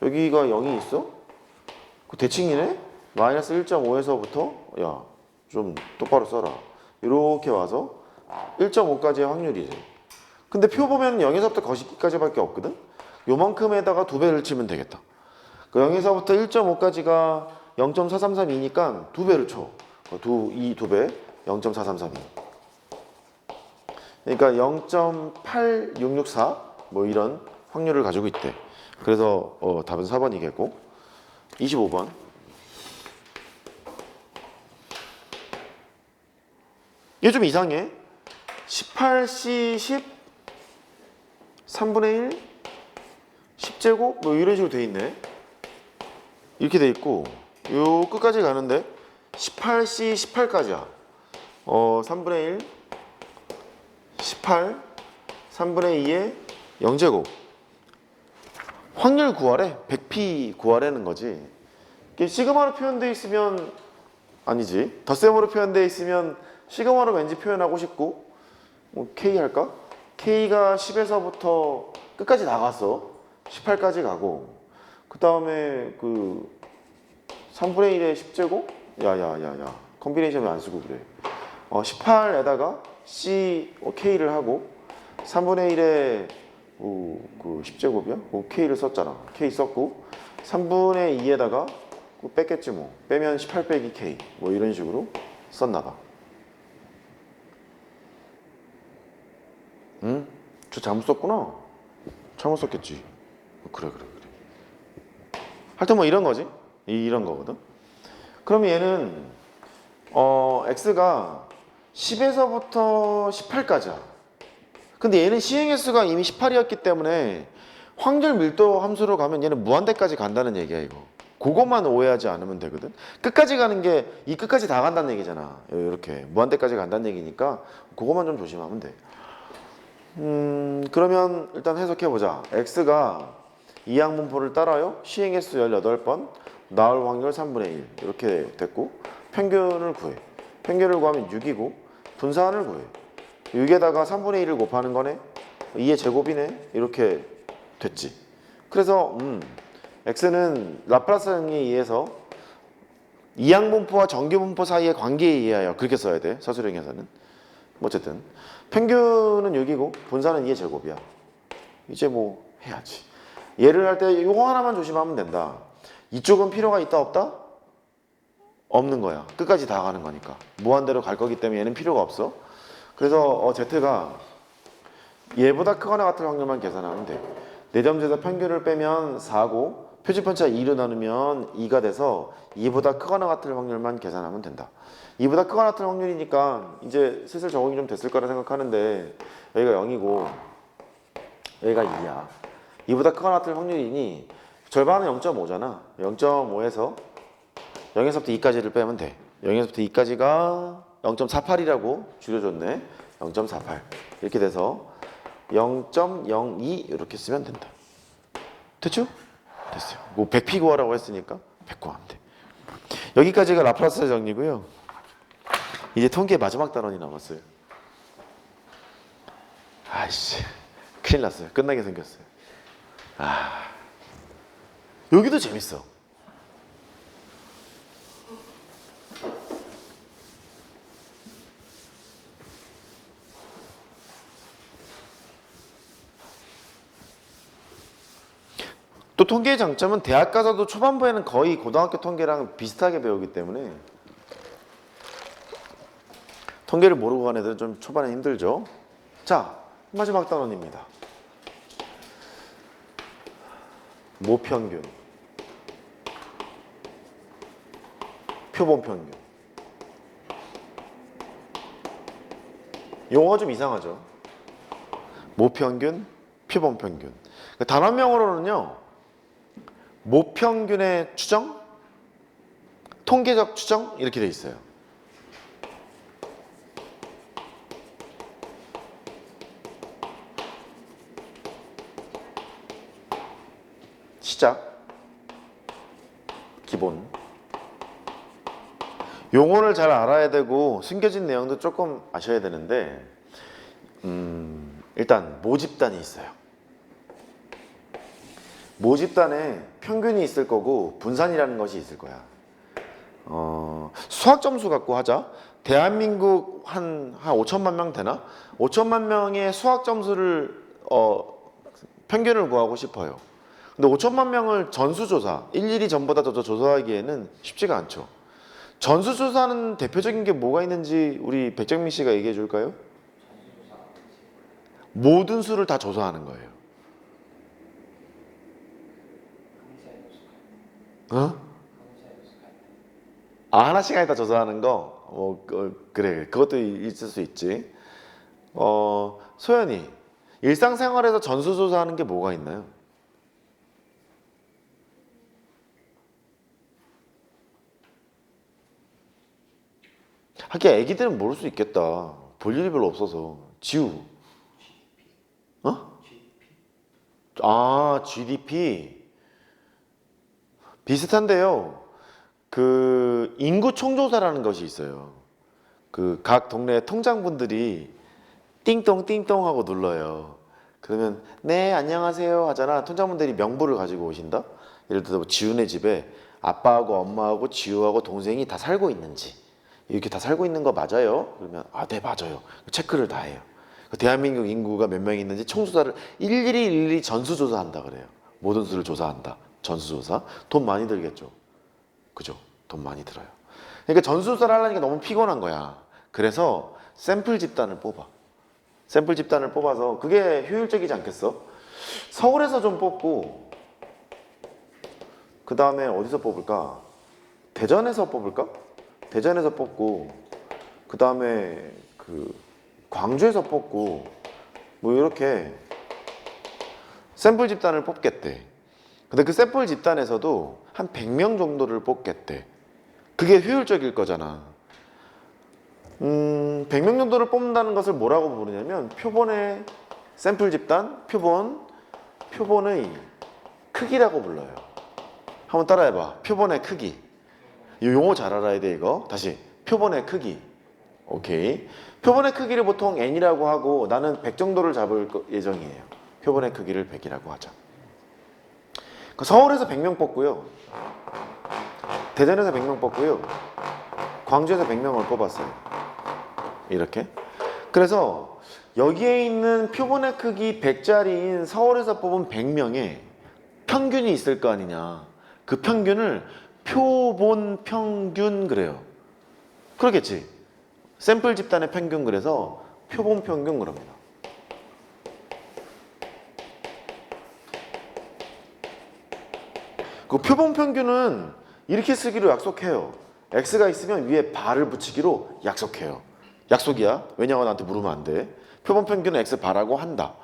여기가 0이 있어? 그 대칭이네? 마이너스 1.5에서부터 야 좀 똑바로 써라. 이렇게 와서 1.5까지의 확률이지. 근데 표 보면 0에서부터 거시기까지밖에 없거든? 요만큼에다가 2배를 치면 되겠다. 그 0에서부터 1.5까지가 0.4332니까 2배를 쳐. 이 2배 0.4332. 그러니까 0.8664 뭐 이런 확률을 가지고 있대. 그래서 답은 4번이겠고 25번 얘 좀 이상해. 18C10 3분의 1 10제곱 뭐 이런 식으로 돼 있네. 이렇게 돼 있고 요 끝까지 가는데 18C 18까지야. 3분의 1 18 3분의 2에 0제곱 확률 구하래. 100p 구하라는 거지. 이게 시그마로 표현되어 있으면 아니지. 덧셈으로 표현되어 있으면 시그마로 왠지 표현하고 싶고 뭐 K 할까? K가 10에서부터 끝까지 나갔어. 18까지 가고 그 다음에 그 3분의 1에 10제곱? 야야야야 컴비네이션을 안 쓰고 그래. 18에다가 C K를 하고 3분의 1에 그 10제곱이야? K를 썼잖아. K 썼고 3분의 2에다가 뺐겠지 뭐. 빼면 18 빼기 K 뭐 이런 식으로 썼나봐. 응? 저 잘못 썼구나. 잘못 썼겠지. 그래. 하여튼 뭐 이런 거지. 이런 거거든. 그러면 얘는 x가 10에서부터 18까지야. 근데 얘는 시행횟수가 이미 18이었기 때문에 확률 밀도 함수로 가면 얘는 무한대까지 간다는 얘기야 이거. 그것만 오해하지 않으면 되거든. 끝까지 가는 게 이 끝까지 다 간다는 얘기잖아. 이렇게 무한대까지 간다는 얘기니까 그것만 좀 조심하면 돼. 그러면 일단 해석해보자. x가 이항분포를 따라요. 시행횟수 18번, 나올 확률 3분의 1 이렇게 됐고 평균을 구해. 평균을 구하면 6이고 분산을 구해. 6에다가 3분의 1을 곱하는 거네. 2의 제곱이네. 이렇게 됐지. 그래서 x는 라플라스 정리에 의해서 이항분포와 정규분포 사이의 관계에 의하여 그렇게 써야 돼. 서술형에서는. 어쨌든 평균은 6이고 분산은 2의 제곱이야. 이제 뭐 해야지. 얘를 할 때 이거 하나만 조심하면 된다. 이쪽은 필요가 있다 없다? 없는 거야. 끝까지 다 가는 거니까. 무한대로 갈 거기 때문에 얘는 필요가 없어. 그래서 z가 얘보다 크거나 같을 확률만 계산하면 돼. 내 점수에서 평균을 빼면 4고 표준편차 2로 나누면 2가 돼서 2보다 크거나 같을 확률만 계산하면 된다. 2보다 크거나 같을 확률이니까 이제 슬슬 적응이 좀 됐을 거라 생각하는데 여기가 0이고 여기가 2야. 2보다 크거나 같을 확률이니 절반은 0.5잖아. 0.5에서 0에서부터 2까지를 빼면 돼. 0에서부터 2까지가 0.48이라고 줄여줬네. 0.48 이렇게 돼서 0.02 이렇게 쓰면 된다. 됐죠? 됐어요. 뭐 100p 구하라고 했으니까 100 구하면 돼. 여기까지가 라플라스 정리고요. 이제 통계 마지막 단원이 남았어요. 아이씨 큰일 났어요. 끝나게 생겼어요. 여기도 재밌어. 또 통계의 장점은 대학 가서도 초반부에는 거의 고등학교 통계랑 비슷하게 배우기 때문에 통계를 모르고 간 애들은 좀 초반에 힘들죠. 자, 마지막 단원입니다. 모평균, 표본평균. 용어가 좀 이상하죠. 모평균, 표본평균. 단원명으로는요, 모평균의 추정, 통계적 추정 이렇게 돼 있어요. 시작, 기본. 용어를 잘 알아야 되고 숨겨진 내용도 조금 아셔야 되는데 일단 모집단이 있어요. 모집단에 평균이 있을 거고 분산이라는 것이 있을 거야. 수학 점수 갖고 하자. 대한민국 한 5천만 명 되나? 5천만 명의 수학 점수를 평균을 구하고 싶어요. 근데 5천만 명을 전수조사, 일일이 전부 다 조사하기에는 쉽지가 않죠. 전수조사는 대표적인 게 뭐가 있는지 우리 백정민 씨가 얘기해 줄까요? 모든 수를 다 조사하는 거예요. 어? 아, 하나씩 다 조사하는 거? 그래. 그것도 있을 수 있지. 소연이, 일상생활에서 전수조사하는 게 뭐가 있나요? 하긴 애기들은 모를 수 있겠다. 볼 일이 별로 없어서. 지우. 어? 아, GDP. 비슷한데요. 그 인구 총조사라는 것이 있어요. 그 각 동네 통장분들이 띵동 띵동 하고 눌러요. 그러면 네 안녕하세요 하잖아. 통장분들이 명부를 가지고 오신다. 예를 들어서 뭐 지훈의 집에 아빠하고 엄마하고 지우하고 동생이 다 살고 있는지 이렇게 다 살고 있는 거 맞아요? 그러면 아, 네 맞아요. 체크를 다 해요. 대한민국 인구가 몇 명 있는지 총조사를 일일이 전수조사한다 그래요. 모든 수를 조사한다. 전수조사. 돈 많이 들겠죠. 그죠? 돈 많이 들어요. 그러니까 전수조사를 하려니까 너무 피곤한 거야. 그래서 샘플 집단을 뽑아. 샘플 집단을 뽑아서 그게 효율적이지 않겠어? 서울에서 좀 뽑고 그 다음에 어디서 뽑을까? 대전에서 뽑을까? 대전에서 뽑고 그 다음에 그 광주에서 뽑고 뭐 이렇게 샘플 집단을 뽑겠대. 근데 그 샘플 집단에서도 한 100명 정도를 뽑겠대. 그게 효율적일 거잖아. 100명 정도를 뽑는다는 것을 뭐라고 부르냐면 표본의 샘플 집단, 표본의 크기라고 불러요. 한번 따라해봐. 표본의 크기. 이 용어 잘 알아야 돼 이거. 다시 표본의 크기. 오케이. 표본의 크기를 보통 n이라고 하고 나는 100 정도를 잡을 예정이에요. 표본의 크기를 100이라고 하자. 서울에서 100명 뽑고요. 대전에서 100명 뽑고요. 광주에서 100명을 뽑았어요. 이렇게. 그래서 여기에 있는 표본의 크기 100짜리인 서울에서 뽑은 100명의 평균이 있을 거 아니냐. 그 평균을 표본 평균 그래요. 그러겠지. 샘플 집단의 평균 그래서 표본 평균 그럽니다. 그 표본 평균은 이렇게 쓰기로 약속해요. x가 있으면 위에 bar을 붙이기로 약속해요. 약속이야. 왜냐고 나한테 물으면 안 돼. 표본 평균은 x bar라고 한다.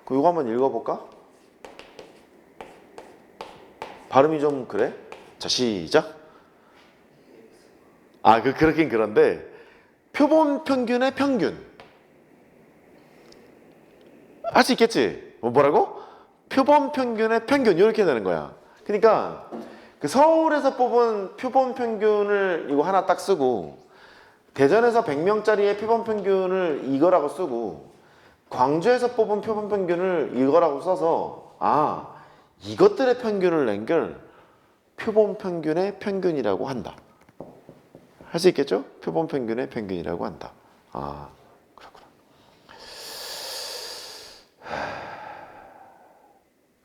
이거 한번 읽어볼까? 발음이 좀 그래? 자, 시작. 아, 그렇긴 그런데 표본 평균의 평균 할 수 있겠지? 뭐라고? 표본 평균의 평균 이렇게 되는 거야. 그러니까 그 서울에서 뽑은 표본 평균을 이거 하나 딱 쓰고 대전에서 100명짜리의 표본 평균을 이거라고 쓰고 광주에서 뽑은 표본 평균을 이거라고 써서 아, 이것들의 평균을 낸 걸 표본 평균의 평균이라고 한다. 할 수 있겠죠? 표본 평균의 평균이라고 한다. 아, 그렇구나.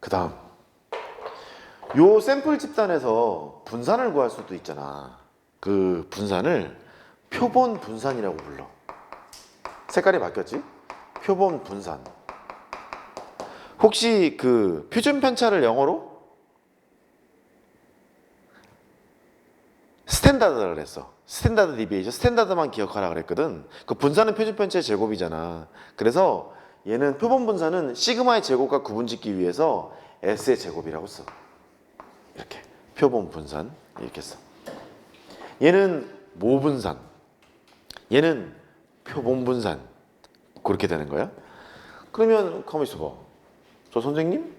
그 다음 요 샘플 집단에서 분산을 구할 수도 있잖아. 그 분산을 표본 분산이라고 불러. 색깔이 바뀌었지? 표본 분산. 혹시 그 표준 편차를 영어로 스탠다드라 그랬어. 스탠다드 디비에이션, 스탠다드만 기억하라 그랬거든. 그 분산은 표준 편차의 제곱이잖아. 그래서 얘는 표본 분산은 시그마의 제곱과 구분짓기 위해서 S의 제곱이라고 써. 이렇게 표본 분산 이렇게 써. 얘는 모분산, 얘는 표본 분산 그렇게 되는 거야. 그러면 가만히 있어봐. 저 선생님?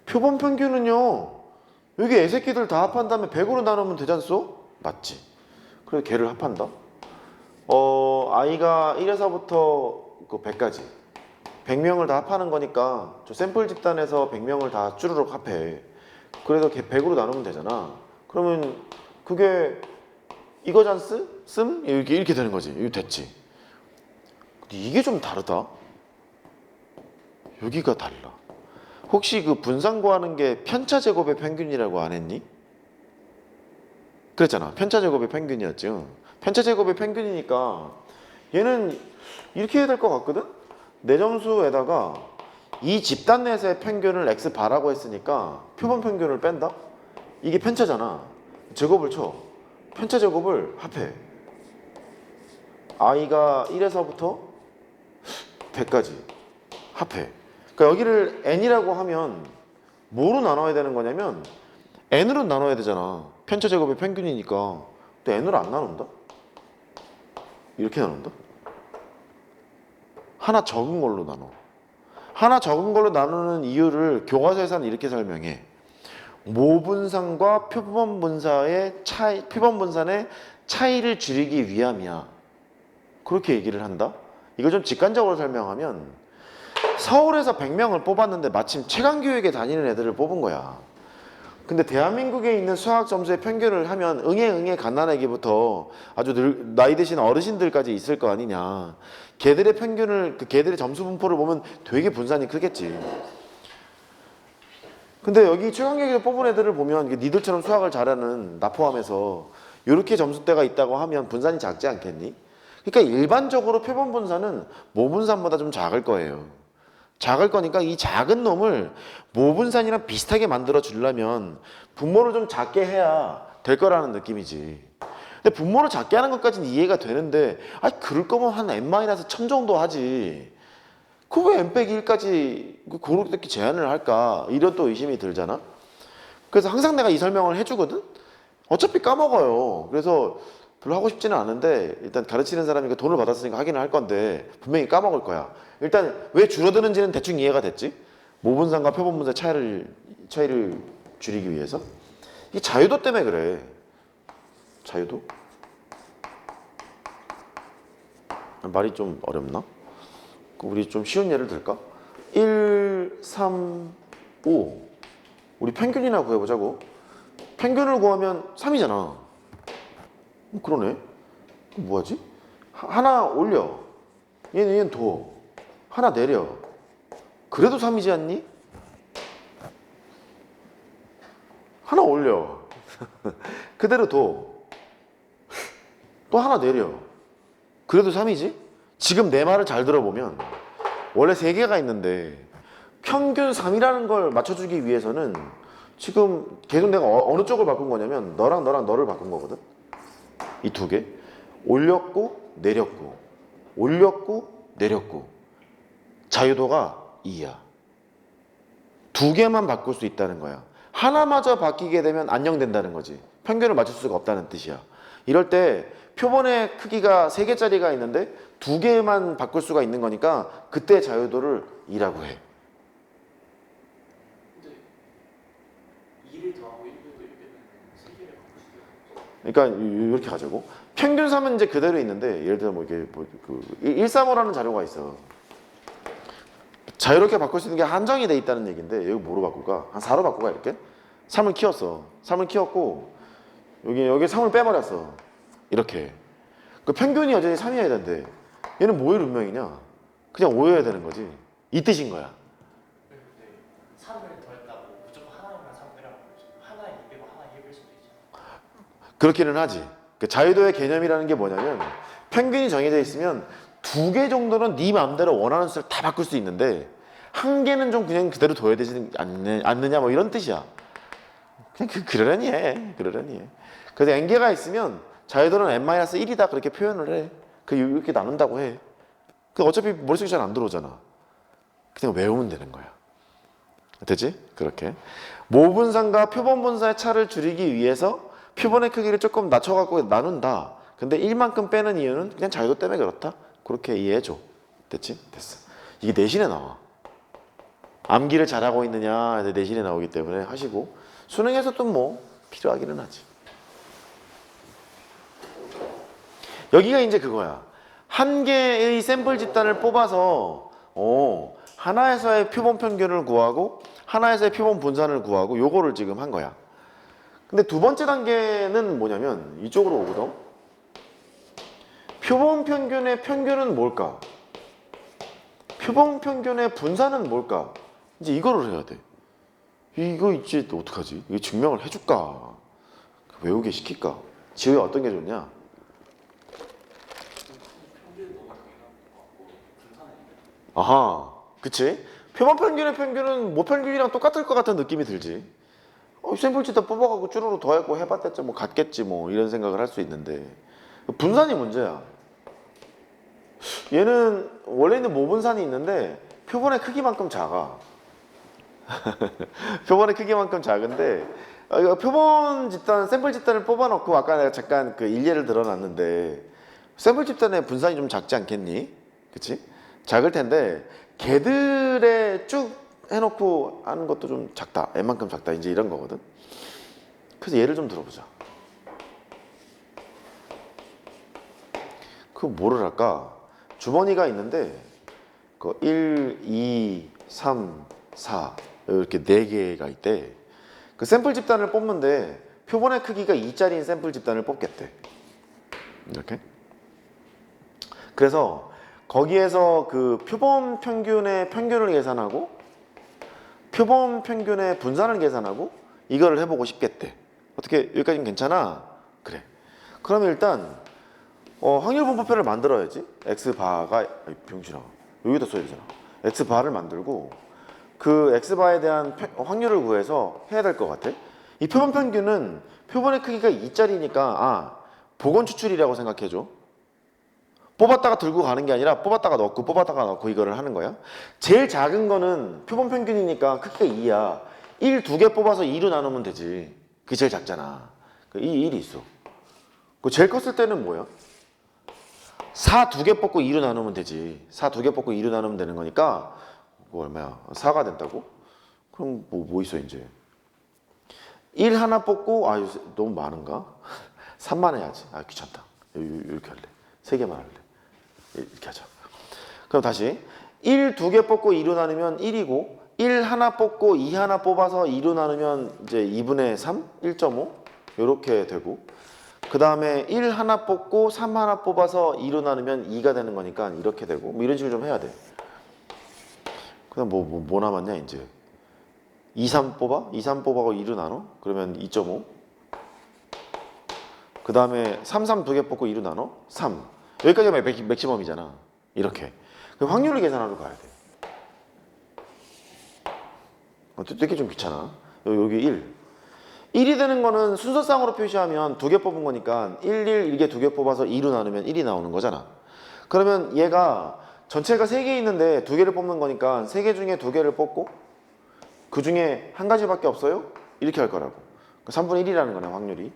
표본 평균은요 여기 애새끼들 다 합한 다음에 100으로 나누면 되지 않소? 맞지. 그래서 걔를 합한다. 아이가 1에서부터 그 100까지 100명을 다 합하는 거니까 저 샘플 집단에서 100명을 다 쭈르륵 합해. 그래서 걔 100으로 나누면 되잖아. 그러면 그게 이거잖스? 씀? 이렇게 되는 거지. 이거 됐지. 근데 이게 좀 다르다. 여기가 달라. 혹시 그 분산 구하는 게 편차 제곱의 평균이라고 안 했니? 그랬잖아. 편차 제곱의 평균이었지. 편차 제곱의 평균이니까 얘는 이렇게 해야 될 것 같거든? 내 점수에다가 이 집단 내에서의 평균을 x바라고 했으니까 표본 평균을 뺀다? 이게 편차잖아. 제곱을 쳐. 편차 제곱을 합해. i가 1에서부터 100까지 합해. 그러니까 여기를 n이라고 하면 뭐로 나눠야 되는 거냐면 n으로 나눠야 되잖아. 편차 제곱의 평균이니까. 근데 n으로 안 나눈다? 이렇게 나눈다? 하나 적은 걸로 나눠. 하나 적은 걸로 나누는 이유를 교과서에서는 이렇게 설명해. 모분산과 표본분산의 차이를 줄이기 위함이야. 그렇게 얘기를 한다. 이걸 좀 직관적으로 설명하면 서울에서 100명을 뽑았는데 마침 최강교육에 다니는 애들을 뽑은 거야. 근데 대한민국에 있는 수학 점수의 평균을 하면 응애 갓난아기부터 아주 나이 드신 어르신들까지 있을 거 아니냐. 걔들의 평균을 걔들의 점수 분포를 보면 되게 분산이 크겠지. 근데 여기 최강교육에서 뽑은 애들을 보면 니들처럼 수학을 잘하는 나 포함해서 이렇게 점수대가 있다고 하면 분산이 작지 않겠니? 그러니까 일반적으로 표본 분산은 모분산보다 좀 작을 거예요. 작을 거니까 이 작은 놈을 모분산이랑 비슷하게 만들어 주려면 분모를 좀 작게 해야 될 거라는 느낌이지. 근데 분모를 작게 하는 것까지는 이해가 되는데 그럴 거면 한 n-1000 정도 하지. 그 왜 n-1까지 그렇게 제한을 할까? 이런 또 의심이 들잖아. 그래서 항상 내가 이 설명을 해주거든. 어차피 까먹어요. 그래서 별로 하고 싶지는 않은데 일단 가르치는 사람이니까 돈을 받았으니까 하기는 할 건데 분명히 까먹을 거야. 일단 왜 줄어드는지는 대충 이해가 됐지? 모분산과 표본분산의 차이를 줄이기 위해서. 이게 자유도 때문에 그래. 자유도? 말이 좀 어렵나? 우리 좀 쉬운 예를 들까? 1, 3, 5 우리 평균이나 구해보자고. 평균을 구하면 3이잖아. 그러네. 뭐하지? 하나 올려. 얘는 더. 하나 내려. 그래도 3이지 않니? 하나 올려. 그대로 둬. 또 하나 내려. 그래도 3이지? 지금 내 말을 잘 들어보면 원래 3개가 있는데 평균 3이라는 걸 맞춰주기 위해서는 지금 계속 내가 어느 쪽을 바꾼 거냐면 너랑 너를 바꾼 거거든. 이 2개. 올렸고 내렸고 올렸고 내렸고 자유도가 2야. 2개만 바꿀 수 있다는 거야. 하나마저 바뀌게 되면 안녕된다는 거지. 평균을 맞출 수가 없다는 뜻이야. 이럴 때 표본의 크기가 3개짜리가 있는데 2개만 바꿀 수가 있는 거니까 그때 자유도를 2라고 해. 근데 2를 더하고 1도 1빼면 3개를 바꿀 수도 있어. 그러니까 이렇게 가자고. 평균 3은 이제 그대로 있는데 예를 들어 이게 135라는 자료가 있어. 자유롭게 바꿀 수 있는 게 한정이 돼 있다는 얘기인데 여기 뭐로 바꿀까? 한 4로 바꿀까 이렇게? 3을 키웠어. 3을 키웠고 여기 3을 빼버렸어. 이렇게. 그 평균이 여전히 3이어야 되는데 얘는 뭐의 운명이냐? 그냥 5여야 되는 거지. 이 뜻인 거야. 근데 3을 더했다고 무조건 하나만 3 빼라고 그러지. 하나에 2 빼고 하나에 1 뺄 수도 있잖아. 그렇기는 하지. 그 자유도의 개념이라는 게 뭐냐면 평균이 정해져 있으면 2개 정도는 네 마음대로 원하는 수를 다 바꿀 수 있는데 1개는 좀 그냥 그대로 둬야 되지 않느냐 뭐 이런 뜻이야. 그냥 그러려니 해. 그러려니 해. 그래서 n개가 있으면 자유도는 n-1이다 그렇게 표현을 해. 이렇게 나눈다고 해. 그 어차피 머릿속에 잘 안 들어오잖아. 그냥 외우면 되는 거야. 되지? 그렇게. 모분산과 표본분사의 차를 줄이기 위해서 표본의 크기를 조금 낮춰갖고 나눈다. 근데 1만큼 빼는 이유는 그냥 자유도 때문에 그렇다. 그렇게 이해해줘. 됐지? 됐어. 이게 내신에 나와. 암기를 잘하고 있느냐 내신에 나오기 때문에 하시고 수능에서도 뭐 필요하기는 하지. 여기가 이제 그거야. 한 개의 샘플 집단을 뽑아서 하나에서의 표본 평균을 구하고 하나에서의 표본 분산을 구하고 요거를 지금 한 거야. 근데 두 번째 단계는 뭐냐면 이쪽으로 오거든. 표본 평균의 평균은 뭘까? 표본 평균의 분산은 뭘까? 이제 이거를 해야 돼. 이거 이제 어떡하지? 이거 증명을 해줄까? 외우게 시킬까? 지우에 어떤 게 좋냐? 아하, 그치? 표본 평균의 평균은 모평균이랑 똑같을 것 같은 느낌이 들지. 샘플 집단 뽑아가고 쭈루루 더했고 해봤댔자 뭐 같겠지 뭐 이런 생각을 할 수 있는데 분산이 문제야. 얘는 원래는 모분산이 있는데 표본의 크기만큼 작아. 표본의 크기만큼 작은데 표본 집단, 샘플 집단을 뽑아놓고 아까 내가 잠깐 그 일례를 들어놨는데 샘플 집단의 분산이 좀 작지 않겠니? 그치? 작을 텐데 걔들에 쭉 해놓고 하는 것도 좀 작다. n만큼 작다. 이제 이런 거거든. 그래서 예를 좀 들어보자. 그 뭐를 할까? 주머니가 있는데 그 1, 2, 3, 4 이렇게 4개가 있대. 그 샘플 집단을 뽑는데 표본의 크기가 2짜리인 샘플 집단을 뽑겠대. 이렇게. 그래서 거기에서 그 표본 평균의 평균을 계산하고 표본 평균의 분산을 계산하고 이거를 해보고 싶겠대. 어떻게 여기까지는 괜찮아? 그래. 그러면 일단 확률 분포표를 만들어야지. x바가 병신아 여기다 써야 되잖아. x바를 만들고 그 x바에 대한 확률을 구해서 해야 될 것 같아. 이 표본 평균은 표본의 크기가 2짜리니까 복원 추출이라고 생각해줘. 뽑았다가 들고 가는 게 아니라 뽑았다가 넣고 뽑았다가 넣고 이거를 하는 거야. 제일 작은 거는 표본 평균이니까 크기가 2야. 1 2개 뽑아서 2로 나누면 되지. 그게 제일 작잖아. 이 1이 있어. 그 제일 컸을 때는 뭐야? 4 2개 뽑고 2로 나누면 되지. 4 2개 뽑고 2로 나누면 되는 거니까 뭐 얼마야? 4가 된다고? 그럼 뭐 있어 이제? 1 하나 뽑고 너무 많은가? 3만 해야지. 귀찮다. 이렇게 할래. 3개만 할래. 이렇게 하자. 그럼 다시 1 2개 뽑고 2로 나누면 1이고 1 하나 뽑고 2 하나 뽑아서 2로 나누면 이제 2분의 3? 1.5? 이렇게 되고 그 다음에 1 하나 뽑고 3 하나 뽑아서 2로 나누면 2가 되는 거니까 이렇게 되고 뭐 이런 식으로 좀 해야 돼. 그다음 뭐 남았냐 이제 2, 3 뽑아? 2, 3 뽑아고 2로 나눠? 그러면 2.5 그 다음에 3, 3 2개 뽑고 2로 나눠? 3 여기까지가 맥시멈이잖아. 이렇게 그럼 확률을 계산하러 가야 돼. 되게 좀 귀찮아. 여기 1이 되는 거는 순서상으로 표시하면 2개 뽑은 거니까 1, 1, 1개 2개 뽑아서 2로 나누면 1이 나오는 거잖아. 그러면 얘가 전체가 3개 있는데 2개를 뽑는 거니까 3개 중에 2개를 뽑고 그 중에 한 가지밖에 없어요? 이렇게 할 거라고. 3분의 1이라는 거네 확률이.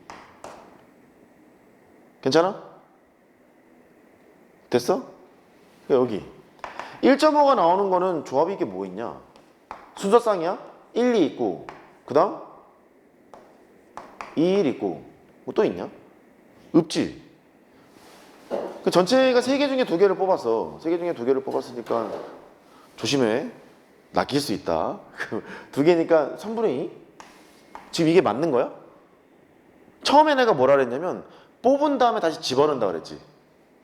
괜찮아? 됐어? 여기 1.5가 나오는 거는 조합이 이게 뭐 있냐? 순서상이야? 1, 2 있고 그 다음 2, 1 있고 뭐 또 있냐? 없지. 그 전체가 3개 중에 2개를 뽑았어. 3개 중에 2개를 뽑았으니까 조심해. 낚일 수 있다. 2개니까 3분의 2? 지금 이게 맞는 거야? 처음에 내가 뭐라 그랬냐면 뽑은 다음에 다시 집어넣는다 그랬지.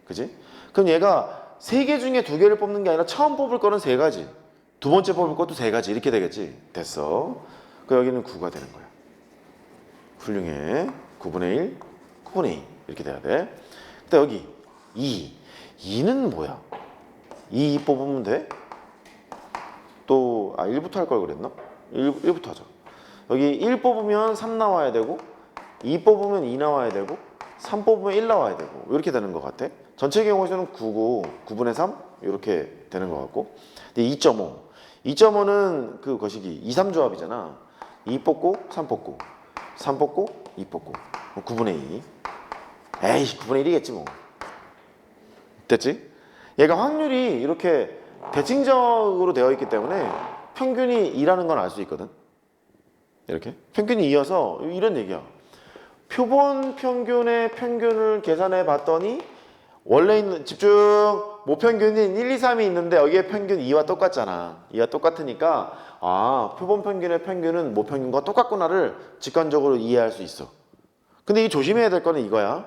그지? 그럼 얘가 3개 중에 2개를 뽑는 게 아니라 처음 뽑을 거는 3가지. 두 번째 뽑을 것도 3가지. 이렇게 되겠지. 됐어. 그 여기는 9가 되는 거야. 훌륭해. 9분의 1, 9분의 2. 이렇게 돼야 돼. 근데 여기 2는 뭐야? 2 뽑으면 돼? 또 1부터 할 걸 그랬나? 1부터 하자. 여기 1 뽑으면 3 나와야 되고 2 뽑으면 2 나와야 되고 3 뽑으면 1 나와야 되고 이렇게 되는 것 같아. 전체 경우에서는 9고 9분의 3 이렇게 되는 것 같고. 근데 2.5는 그 거시기 2, 3 조합이잖아. 2 뽑고 3 뽑고 3 뽑고 2 뽑고 9분의 2. 에이 9분의 1이겠지 뭐. 됐지? 얘가 확률이 이렇게 대칭적으로 되어 있기 때문에 평균이 2라는 건 알 수 있거든. 이렇게 평균이 2여서 이런 얘기야. 표본 평균의 평균을 계산해 봤더니 원래 있는 집중 모평균인 1, 2, 3이 있는데 여기에 평균 2와 똑같잖아. 2와 똑같으니까 표본 평균의 평균은 모평균과 똑같구나를 직관적으로 이해할 수 있어. 근데 이 조심해야 될 거는 이거야.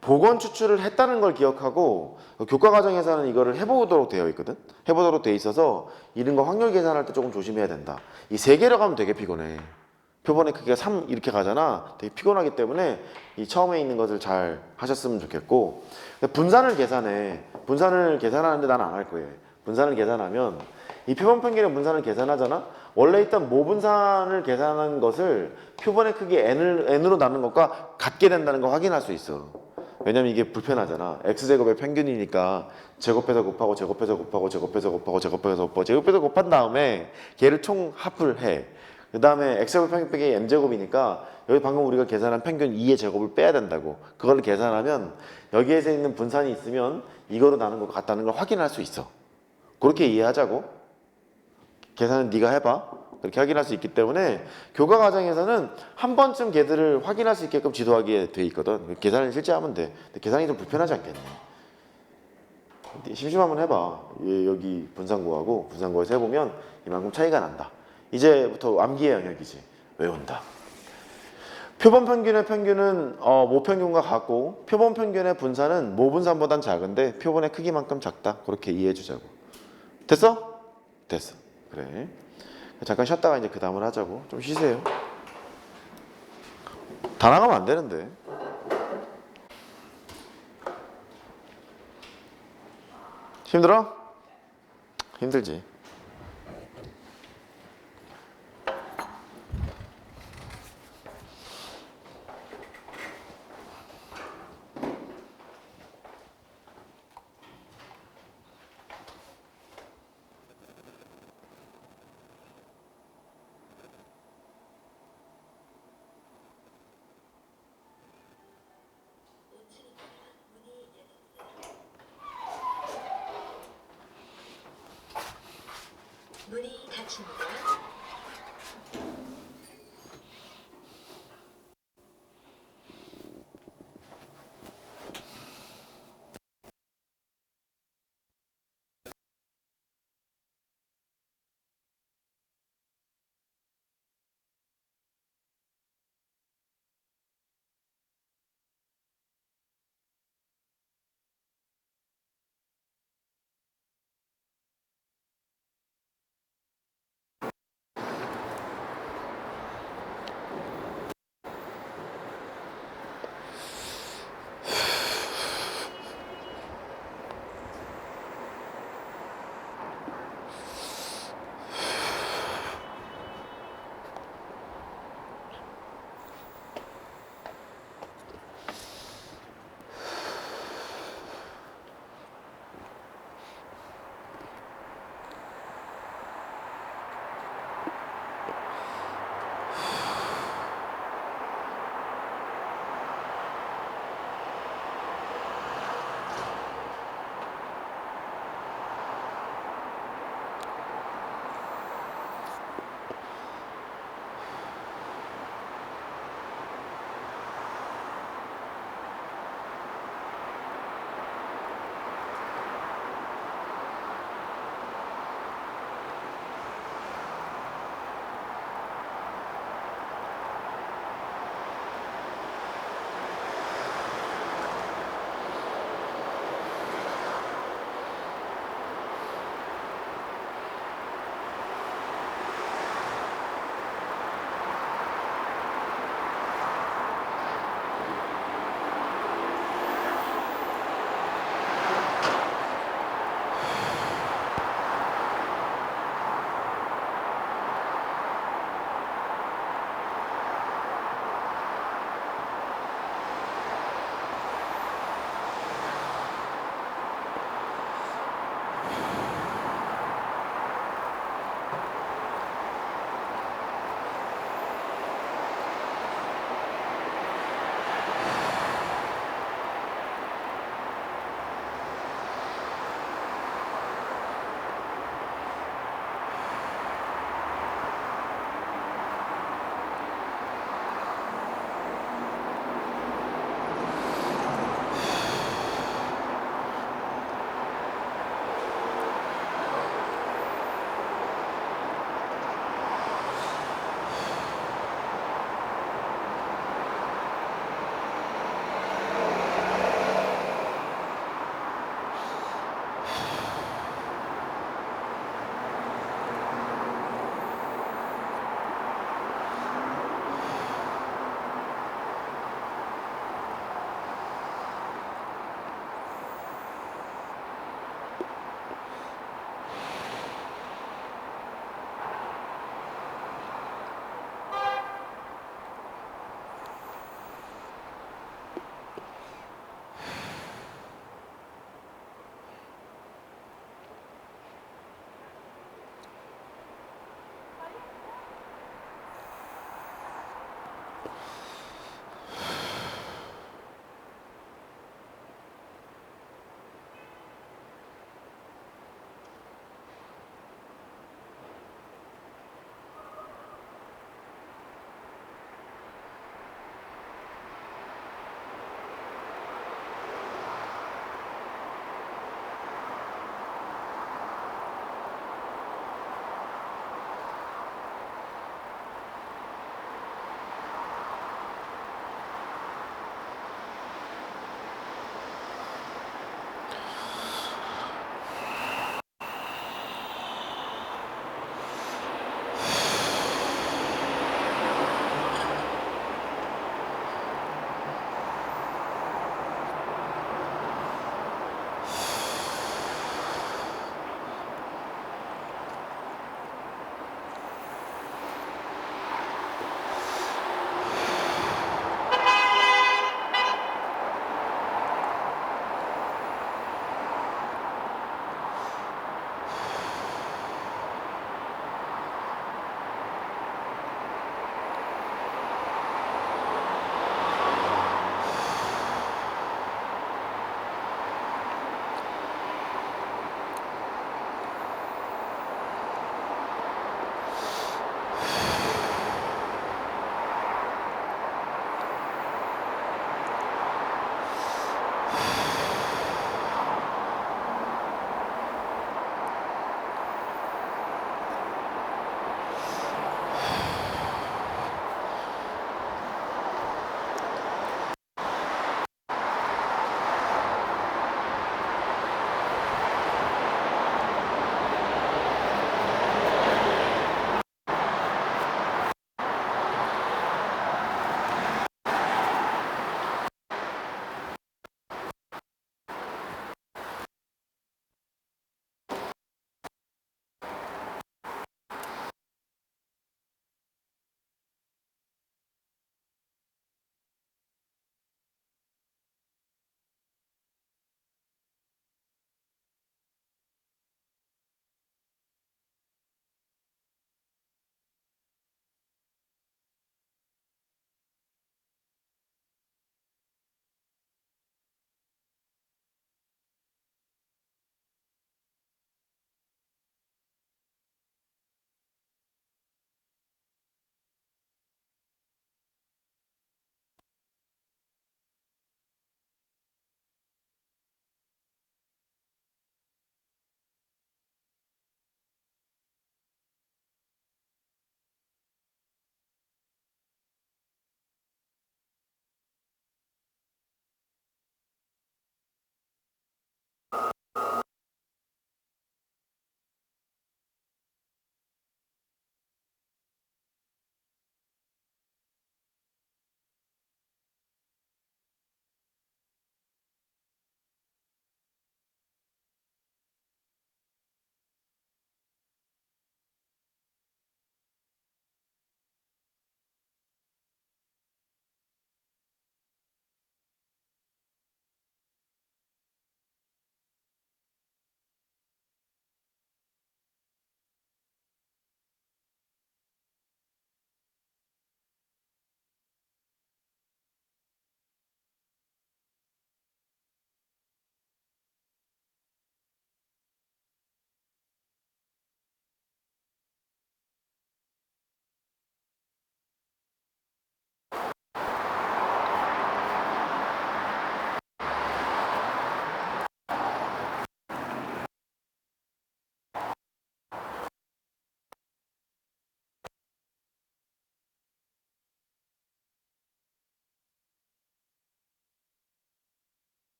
보건 추출을 했다는 걸 기억하고 교과 과정에서는 이거를 해보도록 되어 있거든. 해보도록 되어 있어서 이런 거 확률 계산할 때 조금 조심해야 된다. 이 세 개로 가면 되게 피곤해. 표본의 크기가 3 이렇게 가잖아. 되게 피곤하기 때문에 이 처음에 있는 것을 잘 하셨으면 좋겠고. 분산을 계산해. 분산을 계산하는데 나는 안 할 거예요. 분산을 계산하면 이 표본 평균의 분산을 계산하잖아. 원래 있던 모분산을 계산한 것을 표본의 크기 n으로 나눈 것과 같게 된다는 걸 확인할 수 있어. 왜냐면 이게 불편하잖아. x제곱의 평균이니까 제곱해서 곱하고 제곱해서 곱하고 제곱해서 곱하고 제곱해서 곱하고 제곱해서 곱한 다음에 걔를 총 합을 해. 그 다음에 x제곱 평균 빼기 m제곱이니까 여기 방금 우리가 계산한 평균 2의 제곱을 빼야 된다고. 그걸 계산하면 여기에서 있는 분산이 있으면 이거로 나눈 것 같다는 걸 확인할 수 있어. 그렇게 이해하자고. 계산은 네가 해봐. 그렇게 확인할 수 있기 때문에 교과 과정에서는 한 번쯤 걔들을 확인할 수 있게끔 지도하게 돼 있거든. 계산을 실제 하면 돼. 근데 계산이 좀 불편하지 않겠니? 심심하면 해봐. 여기 분산구하고 분산구에서 해보면 이만큼 차이가 난다. 이제부터 암기의 영역이지. 외운다. 표본 평균의 평균은 모평균과 같고 표본 평균의 분산은 모분산보단 작은데 표본의 크기만큼 작다. 그렇게 이해해 주자고. 됐어? 됐어. 그래. 잠깐 쉬었다가 이제 그 다음을 하자고. 좀 쉬세요. 다 나가면 안 되는데. 힘들어? 힘들지. 문이 닫힙니다.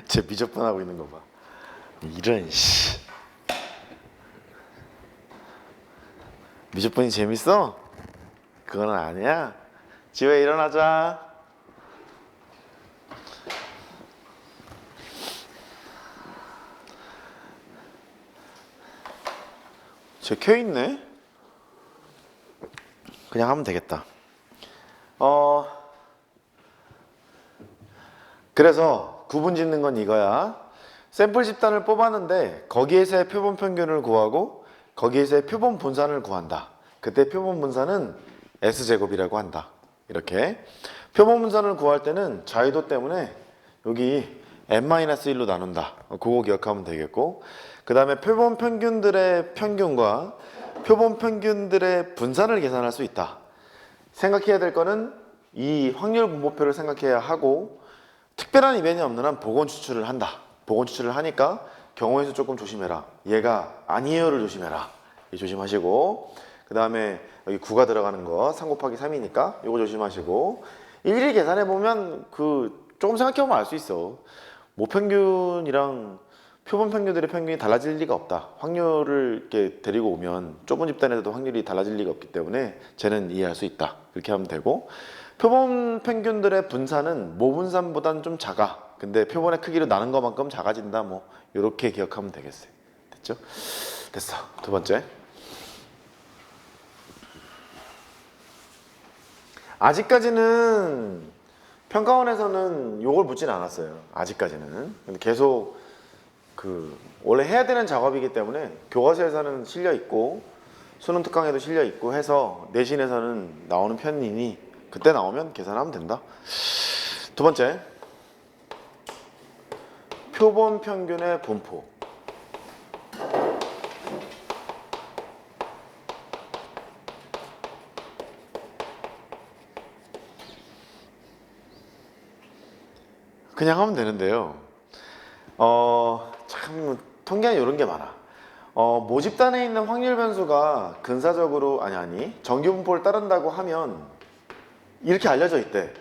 쟤 미적분하고 있는 거 봐. 이런 씨. 미적분이 재밌어? 그건 아니야. 지호야 일어나자. 쟤 켜있네? 그냥 하면 되겠다. 그래서 구분 짓는 건 이거야. 샘플 집단을 뽑았는데 거기에서의 표본 평균을 구하고 거기에서의 표본 분산을 구한다. 그때 표본 분산은 S제곱이라고 한다. 이렇게 표본 분산을 구할 때는 자유도 때문에 여기 n-1로 나눈다. 그거 기억하면 되겠고, 그 다음에 표본 평균들의 평균과 표본 평균들의 분산을 계산할 수 있다. 생각해야 될 거는 이 확률 분포표를 생각해야 하고, 특별한 이벤이 없는 한 복원 추출을 한다. 복원 추출을 하니까 경우에서 조금 조심해라. 얘가 아니에요를 조심해라. 이 조심하시고, 그 다음에 여기 9가 들어가는 거 3 곱하기 3이니까 이거 조심하시고, 일일이 계산해 보면 조금 생각해 보면 알 수 있어. 모평균이랑 표본 평균들의 평균이 달라질 리가 없다. 확률을 이렇게 데리고 오면 좁은 집단에서도 확률이 달라질 리가 없기 때문에 쟤는 이해할 수 있다. 그렇게 하면 되고, 표본 평균들의 분산은 모분산보다는 좀 작아. 근데 표본의 크기로 나눈 것만큼 작아진다. 뭐 이렇게 기억하면 되겠어요. 됐죠? 됐어. 두 번째. 아직까지는 평가원에서는 요걸 묻진 않았어요. 아직까지는. 근데 계속 원래 해야 되는 작업이기 때문에 교과서에서는 실려 있고 수능 특강에도 실려 있고 해서 내신에서는 나오는 편이니 그때 나오면 계산하면 된다. 두 번째, 표본 평균의 분포. 그냥 하면 되는데요. 참 통계는 이런 게 많아. 모집단에 있는 확률 변수가 근사적으로 정규 분포를 따른다고 하면 이렇게 알려져 있대.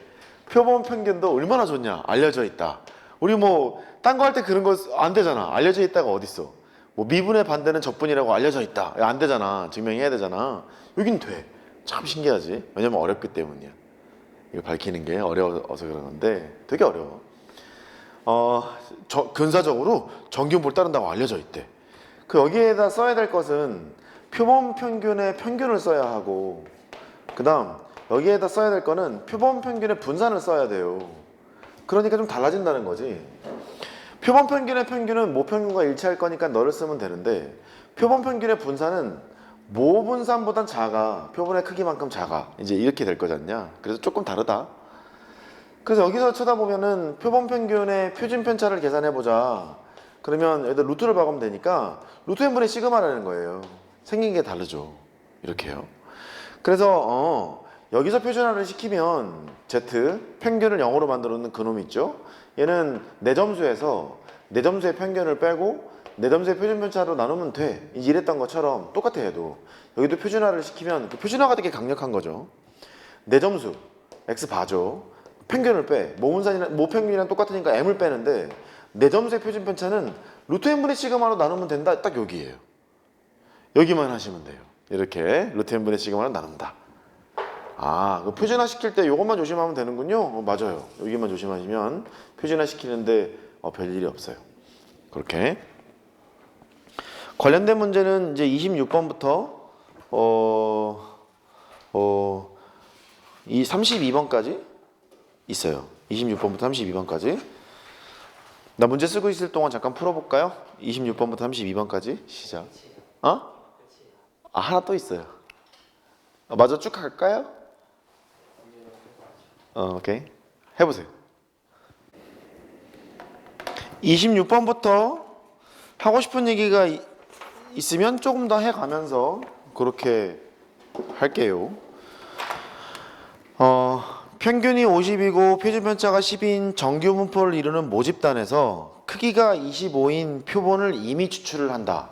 표본 평균도 얼마나 좋냐? 알려져 있다. 우리 뭐 딴 거 할 때 그런 거 안 되잖아. 알려져 있다가 어딨어? 뭐 미분의 반대는 적분이라고 알려져 있다. 안 되잖아. 증명해야 되잖아. 여긴 돼. 참 신기하지? 왜냐면 어렵기 때문이야. 이거 밝히는 게 어려워서 그런 건데 되게 어려워. 근사적으로 정규분포를 따른다고 알려져 있대. 여기에다 써야 될 것은 표본 평균의 평균을 써야 하고, 그 다음 여기에다 써야 될 거는 표본 평균의 분산을 써야 돼요. 그러니까 좀 달라진다는 거지. 표본 평균의 평균은 모평균과 일치할 거니까 너를 쓰면 되는데, 표본 평균의 분산은 모분산보단 작아. 표본의 크기만큼 작아. 이제 이렇게 될 거잖냐. 그래서 조금 다르다. 그래서 여기서 쳐다보면은 표본 평균의 표준 편차를 계산해 보자. 그러면 여기다 루트를 박으면 되니까 루트 n분의 시그마라는 거예요. 생긴 게 다르죠. 이렇게요. 그래서 여기서 표준화를 시키면 Z 평균을 0으로 만들어 놓는 그놈 있죠. 얘는 내 점수에서 내 점수의 평균을 빼고 내 점수의 표준 편차로 나누면 돼. 이랬던 것처럼 똑같아. 얘도 여기도 표준화를 시키면 그 표준화가 되게 강력한 거죠. 내 점수 X 봐줘. 평균을 빼. 모평균이랑 똑같으니까 m을 빼는데 내 점수의 표준 편차는 루트 n분의 시그마로 나누면 된다. 딱 여기예요. 여기만 하시면 돼요. 이렇게 루트 n분의 시그마로 나눈다. 표준화 시킬 때 이것만 조심하면 되는군요. 맞아요. 여기만 조심하시면 표준화 시키는데 별일이 없어요. 그렇게 관련된 문제는 이제 26번부터 이 32번까지 있어요. 26번부터 32번까지. 나 문제 쓰고 있을 동안 잠깐 풀어볼까요? 26번부터 32번까지 시작. 하나 또 있어요. 마저 쭉 갈까요? 오케이. 해보세요. 26번부터 하고 싶은 얘기가 있으면 조금 더 해가면서 그렇게 할게요. 평균이 50이고 표준편차가 10인 정규분포를 이루는 모집단에서 크기가 25인 표본을 임의 추출을 한다.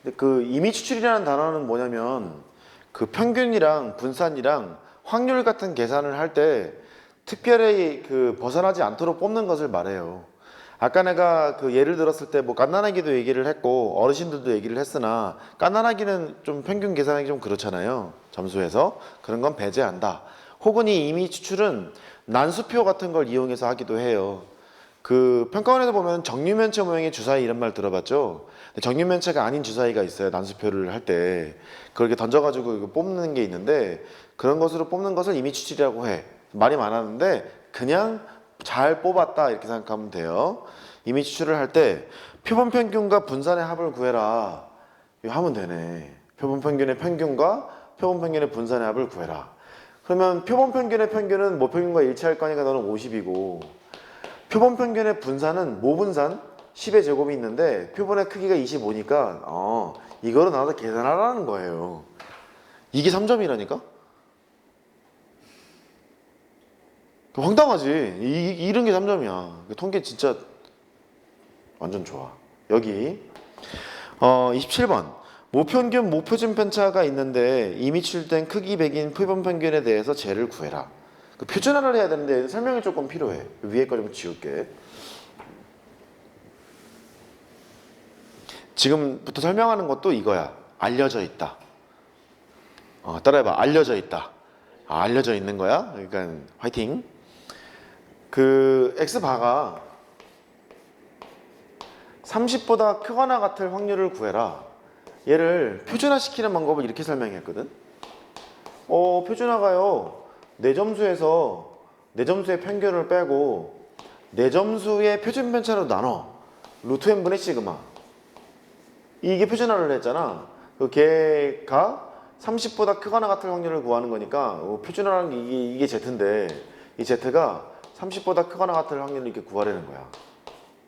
근데 그 임의 추출이라는 단어는 뭐냐면 그 평균이랑 분산이랑 확률 같은 계산을 할 때 특별히 그 벗어나지 않도록 뽑는 것을 말해요. 아까 내가 그 예를 들었을 때 뭐 갓난아기도 얘기를 했고 어르신들도 얘기를 했으나 갓난아기는 좀 평균 계산하기 좀 그렇잖아요. 점수에서 그런 건 배제한다. 혹은 이 임의 추출은 난수표 같은 걸 이용해서 하기도 해요. 그 평가원에서 보면 정류면체 모형의 주사위 이런 말 들어봤죠? 근데 정류면체가 아닌 주사위가 있어요. 난수표를 할 때 그걸 이렇게 던져가지고 이거 뽑는 게 있는데 그런 것으로 뽑는 것을 임의 추출이라고 해. 말이 많았는데 그냥 잘 뽑았다 이렇게 생각하면 돼요. 임의 추출을 할 때 표본 평균과 분산의 합을 구해라. 이거 하면 되네. 표본 평균의 평균과 표본 평균의 분산의 합을 구해라. 그러면 표본 평균의 평균은 모평균과 일치할 거니까 너는 50이고 표본 평균의 분산은 모분산 10의 제곱이 있는데 표본의 크기가 25니까 이거로 나눠서 계산하라는 거예요. 이게 3점이라니까? 황당하지. 이런 게 3점이야. 통계 진짜 완전 좋아. 여기 27번 모평균 모표준 편차가 있는데 이미 출된 크기 100인 표본 평균에 대해서 재를 구해라. 그 표준화를 해야 되는데 설명이 조금 필요해. 위에 거 좀 지울게. 지금부터 설명하는 것도 이거야. 알려져 있다. 따라해봐. 알려져 있다. 알려져 있는 거야. 그러니까 화이팅. 그 X바가 30보다 크거나 같을 확률을 구해라. 얘를 표준화시키는 방법을 이렇게 설명했거든. 표준화가요. 내 점수에서 내 점수의 편견을 빼고 내 점수의 표준 편차로 나눠. 루트 n분의 시그마. 이게 표준화를 했잖아. 그 걔가 30보다 크거나 같을 확률을 구하는 거니까 표준화라는 게 이게 Z인데 이 Z가 30보다 크거나 같을 확률을 이렇게 구하려는 거야.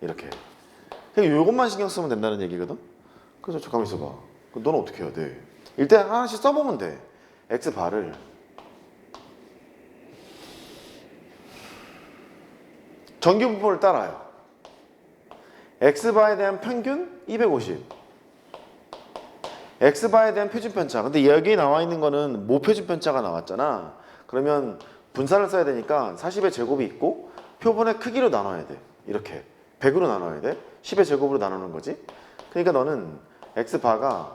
이렇게. 그냥 요것만 신경 쓰면 된다는 얘기거든. 그래서 잠깐만 있어봐. 너는 어떻게 해야 돼? 일단 하나씩 써보면 돼. X바를 정규 분포를 따라요. X바에 대한 평균 250. X바에 대한 표준 편차. 근데 여기 나와 있는 거는 모표준 편차가 나왔잖아. 그러면 분산을 써야 되니까 40의 제곱이 있고 표본의 크기로 나눠야 돼. 이렇게 100으로 나눠야 돼. 10의 제곱으로 나누는 거지. 그러니까 너는 X바가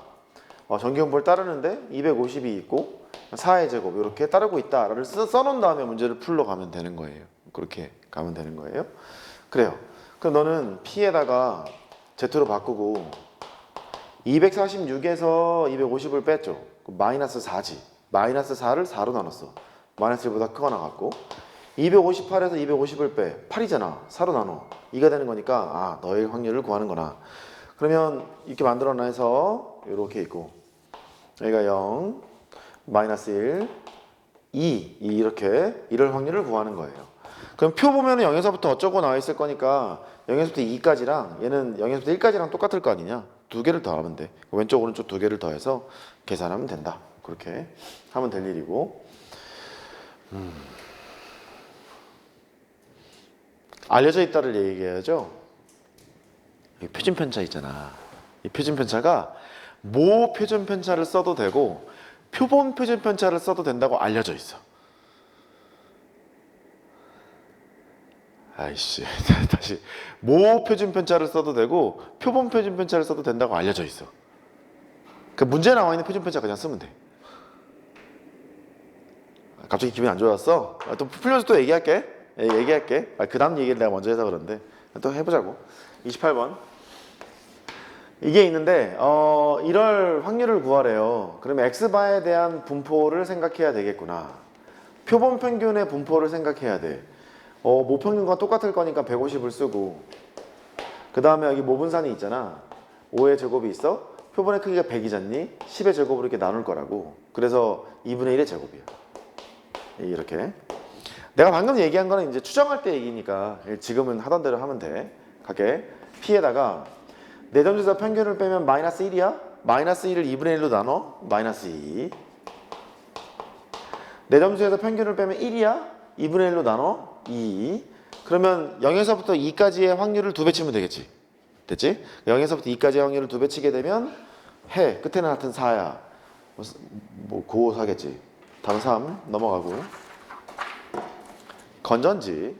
정규분포를 따르는데 250이 있고 4의 제곱 이렇게 따르고 있다를 써놓은 다음에 문제를 풀러 가면 되는 거예요. 그렇게 가면 되는 거예요. 그래요. 그럼 너는 P에다가 Z로 바꾸고 246에서 250을 뺐죠. 마이너스 4지. 마이너스 4를 4로 나눴어. 마이너스 1보다 크거나 같고 258에서 250을 빼. 8이잖아. 4로 나눠. 2가 되는 거니까 너의 확률을 구하는 거나. 그러면 이렇게 만들어놔서 이렇게 있고 여기가 0, 마이너스 1, 2 이렇게 이럴 확률을 구하는 거예요. 그럼 표 보면은 0에서부터 어쩌고 나와 있을 거니까 0에서부터 2까지랑 얘는 0에서부터 1까지랑 똑같을 거 아니냐. 두 개를 더하면 돼. 왼쪽 오른쪽 두 개를 더해서 계산하면 된다. 그렇게 하면 될 일이고. 알려져 있다를 얘기해야죠. 이 표준 편차 있잖아. 이 표준 편차가 모 표준 편차를 써도 되고 표본 표준 편차를 써도 된다고 알려져 있어. 아이씨, 다시 모 표준 편차를 써도 되고 표본 표준 편차를 써도 된다고 알려져 있어. 그 문제에 나와 있는 표준 편차 그냥 쓰면 돼. 갑자기 기분이 안 좋았어? 또 풀면서 또 얘기할게. 얘기할게. 그 다음 얘기를 내가 먼저 해서 그런데 또 해보자고. 28번. 이게 있는데 이럴 확률을 구하래요. 그러면 X바에 대한 분포를 생각해야 되겠구나. 표본 평균의 분포를 생각해야 돼. 모평균과 똑같을 거니까 150을 쓰고 그 다음에 여기 모분산이 있잖아. 5의 제곱이 있어. 표본의 크기가 100이잖니? 10의 제곱으로 이렇게 나눌 거라고. 그래서 2분의 1의 제곱이야. 이렇게. 내가 방금 얘기한 거는 이제 추정할 때 얘기니까 지금은 하던 대로 하면 돼. 갈게. P에다가 내 점수에서 평균을 빼면 마이너스 1이야? 마이너스 1을 2분의 1로 나눠? 마이너스 2. 내 점수에서 평균을 빼면 1이야? 2분의 1로 나눠? 2. 그러면 0에서부터 2까지의 확률을 2배 치면 되겠지. 됐지? 0에서부터 2까지의 확률을 2배 치게 되면 끝에는 하여튼 4야. 뭐 9, 4겠지. 다음 3 넘어가고 건전지.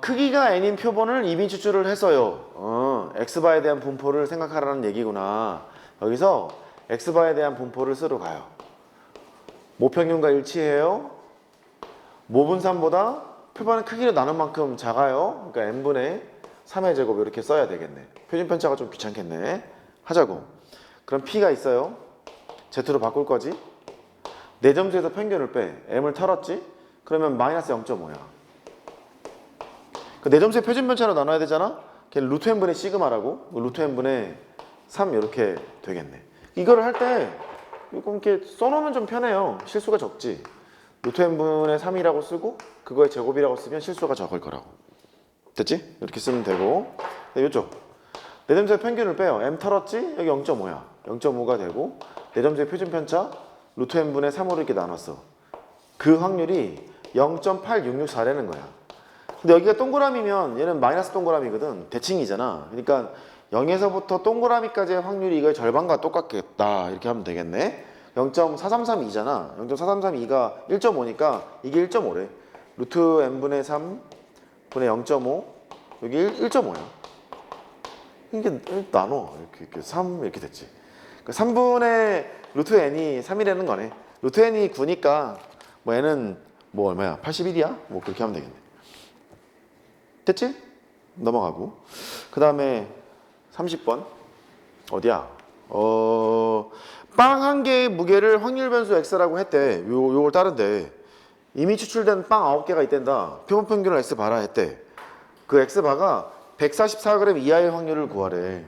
크기가 n인 표본을 이미 추출을 했어요. x바에 대한 분포를 생각하라는 얘기구나. 여기서 x바에 대한 분포를 쓰러 가요. 모평균과 일치해요. 모분산보다 표본의 크기를 나눈 만큼 작아요. 그러니까 n분의 3의 제곱 이렇게 써야 되겠네. 표준 편차가 좀 귀찮겠네. 하자고. 그럼 p가 있어요. z로 바꿀 거지. 내 점수에서 평균을 빼. m을 털었지. 그러면 마이너스 0.5야. 내 점수의 표준 편차로 나눠야 되잖아. 걔는 루트 n분의 시그마라고. 루트 n분의 3 이렇게 되겠네. 이거를 할 때 조금 이렇게 써놓으면 좀 편해요. 실수가 적지. 루트 n분의 3이라고 쓰고 그거의 제곱이라고 쓰면 실수가 적을 거라고. 됐지? 이렇게 쓰면 되고. 이쪽 내 점수의 평균을 빼요. m 털었지? 여기 0.5야. 0.5가 되고 내 점수의 표준 편차 루트 n분의 3으로 이렇게 나눴어. 그 확률이 0.8664라는 거야. 근데 여기가 동그라미면 얘는 마이너스 동그라미거든. 대칭이잖아. 그러니까 0에서부터 동그라미까지의 확률이 이거의 절반과 똑같겠다. 이렇게 하면 되겠네. 0.4332잖아. 0.4332가 1.5니까 이게 1.5래. 루트 n분의 3 분의 0.5 여기 1.5야. 이게 나눠. 이렇게 3 이렇게 됐지. 그러니까 3분의 루트 n이 3이라는 거네. 루트 n이 9니까 뭐 n은 뭐 얼마야? 81이야? 뭐 그렇게 하면 되겠네. 됐지? 넘어가고. 그 다음에 30번 어디야? 빵 한 개의 무게를 확률 변수 x라고 했대. 요걸 따른대. 이미 추출된 빵 9개가 있댄다. 표본 평균을 x 바라 했대. 그 x 바가 144g 이하의 확률을 구하래.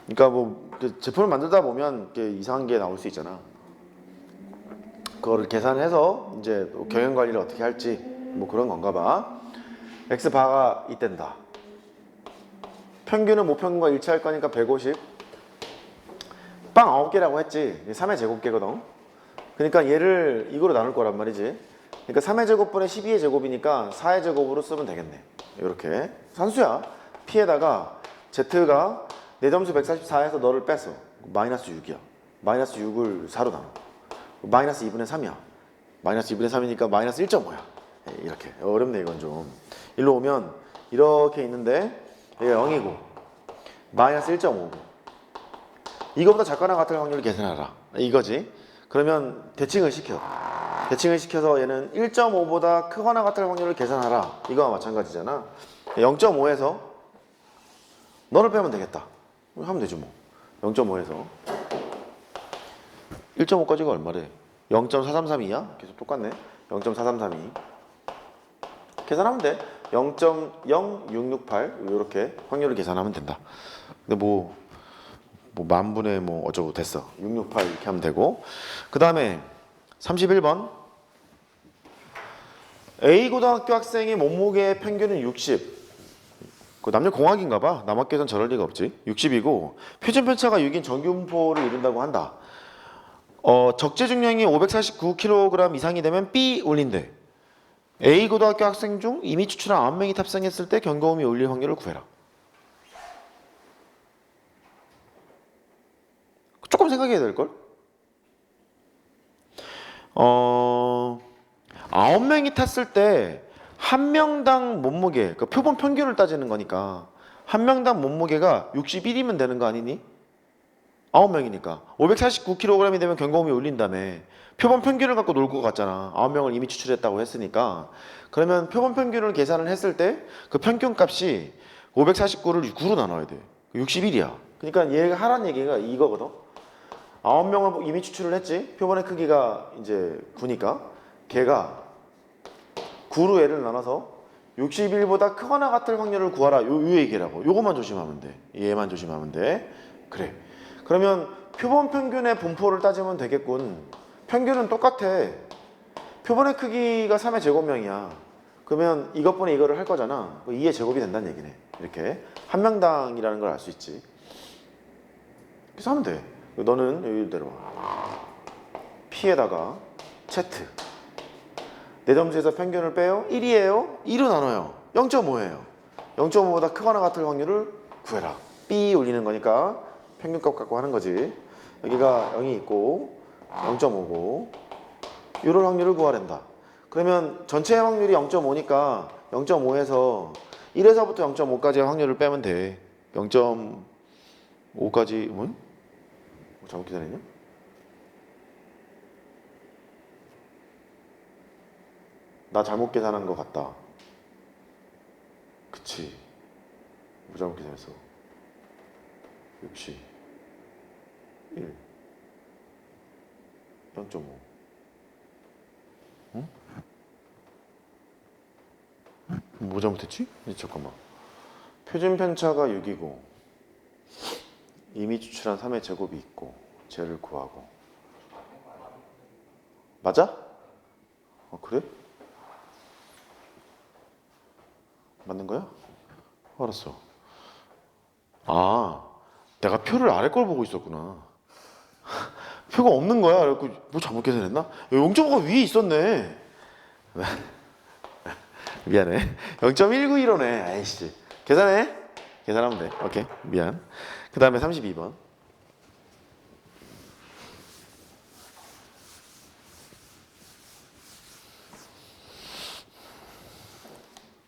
그러니까 뭐 제품을 만들다 보면 이렇게 이상한 게 나올 수 있잖아. 그거를 계산해서 이제 경영 관리를 어떻게 할지 뭐 그런 건가 봐. x 바가 있댄다. 평균은 모평균과 일치할 거니까 150. 빵 9개라고 했지. 3의 제곱계거든. 그러니까 얘를 이거로 나눌 거란 말이지. 그러니까 3의 제곱분의 12의 제곱이니까 4의 제곱으로 쓰면 되겠네. 이렇게 산수야. p에다가 z가 내 점수 144에서 너를 뺐어. 마이너스 6이야. 마이너스 6을 4로 나눠. 마이너스 2분의 3이야. 마이너스 2분의 3이니까 마이너스 1.5야. 이렇게. 어렵네 이건 좀. 일로 오면 이렇게 있는데 얘가 0이고 마이너스 1.5고 이거보다 작거나 같을 확률을 계산하라. 이거지. 그러면 대칭을 시켜. 대칭을 시켜서 얘는 1.5보다 크거나 같을 확률을 계산하라. 이거와 마찬가지잖아. 0.5에서 너를 빼면 되겠다. 하면 되죠 뭐. 0.5에서 1.5까지가 얼마래? 0.4332야? 계속 똑같네. 0.4332 계산하면 돼. 0.0668 이렇게 확률을 계산하면 된다. 근데 뭐 만분의 뭐 어쩌고 됐어. 668 이렇게 하면 되고. 그 다음에 31번 A 고등학교 학생의 몸무게 평균은 60. 그 남녀 공학인가 봐. 남학교에선 저럴 리가 없지. 60이고 표준 편차가 6인 정규 분포를 이룬다고 한다. 적재 중량이 549kg 이상이 되면 B 올린대. A 고등학교 학생 중 이미 추출한 9명이 탑승했을 때 경고음이 울릴 확률을 구해라. 조금 생각해야 될걸? 9명이 탔을 때 한 명당 몸무게, 그 표본 평균을 따지는 거니까 한 명당 몸무게가 61이면 되는 거 아니니? 9명이니까 549kg이 되면 경고음이 울린다며. 표본 평균을 갖고 놀고 갔잖아. 9명을 이미 추출했다고 했으니까. 그러면 표본 평균을 계산을 했을 때 그 평균 값이 549를 9로 나눠야 돼. 61이야. 그러니까 얘가 하라는 얘기가 이거거든. 9명을 이미 추출을 했지. 표본의 크기가 이제 9니까 걔가 9로 얘를 나눠서 61보다 크거나 같을 확률을 구하라. 요 얘기라고. 요것만 조심하면 돼. 얘만 조심하면 돼. 그래. 그러면 표본 평균의 분포를 따지면 되겠군. 평균은 똑같아. 표본의 크기가 3의 제곱명이야. 그러면 이것분의 이거를 할 거잖아. 2의 제곱이 된다는 얘기네. 이렇게 한 명당이라는 걸 알 수 있지. 그래서 하면 돼. 너는 여기대로 P에다가 Z 내 점수에서 평균을 빼요. 1이에요. 2로 나눠요. 0.5예요. 0.5보다 크거나 같을 확률을 구해라. B 올리는 거니까 평균값 갖고 하는 거지. 여기가 0이 있고 0.5고 이럴 확률을 구하란다. 그러면 전체 확률이 0.5니까 0.5에서 1에서부터 0.5까지의 확률을 빼면 돼. 0.5까지 뭐 잘못 계산했냐? 나 잘못 계산한 것 같다. 그치. 뭐 잘못 계산했어. 60 1 0.5 응? 뭐 잘못했지? 잠깐만. 표준 편차가 6이고 이미 추출한 3의 제곱이 있고 쟤를 구하고 맞아? 그래? 맞는 거야? 알았어. 내가 표를 아래 걸 보고 있었구나. 표가 없는 거야. 그래갖고 뭐 잘못 계산했나? 0.5가 위에 있었네. 미안해. 0.191호네. 아이씨. 계산해. 계산하면 돼. 오케이. 미안. 그 다음에 32번.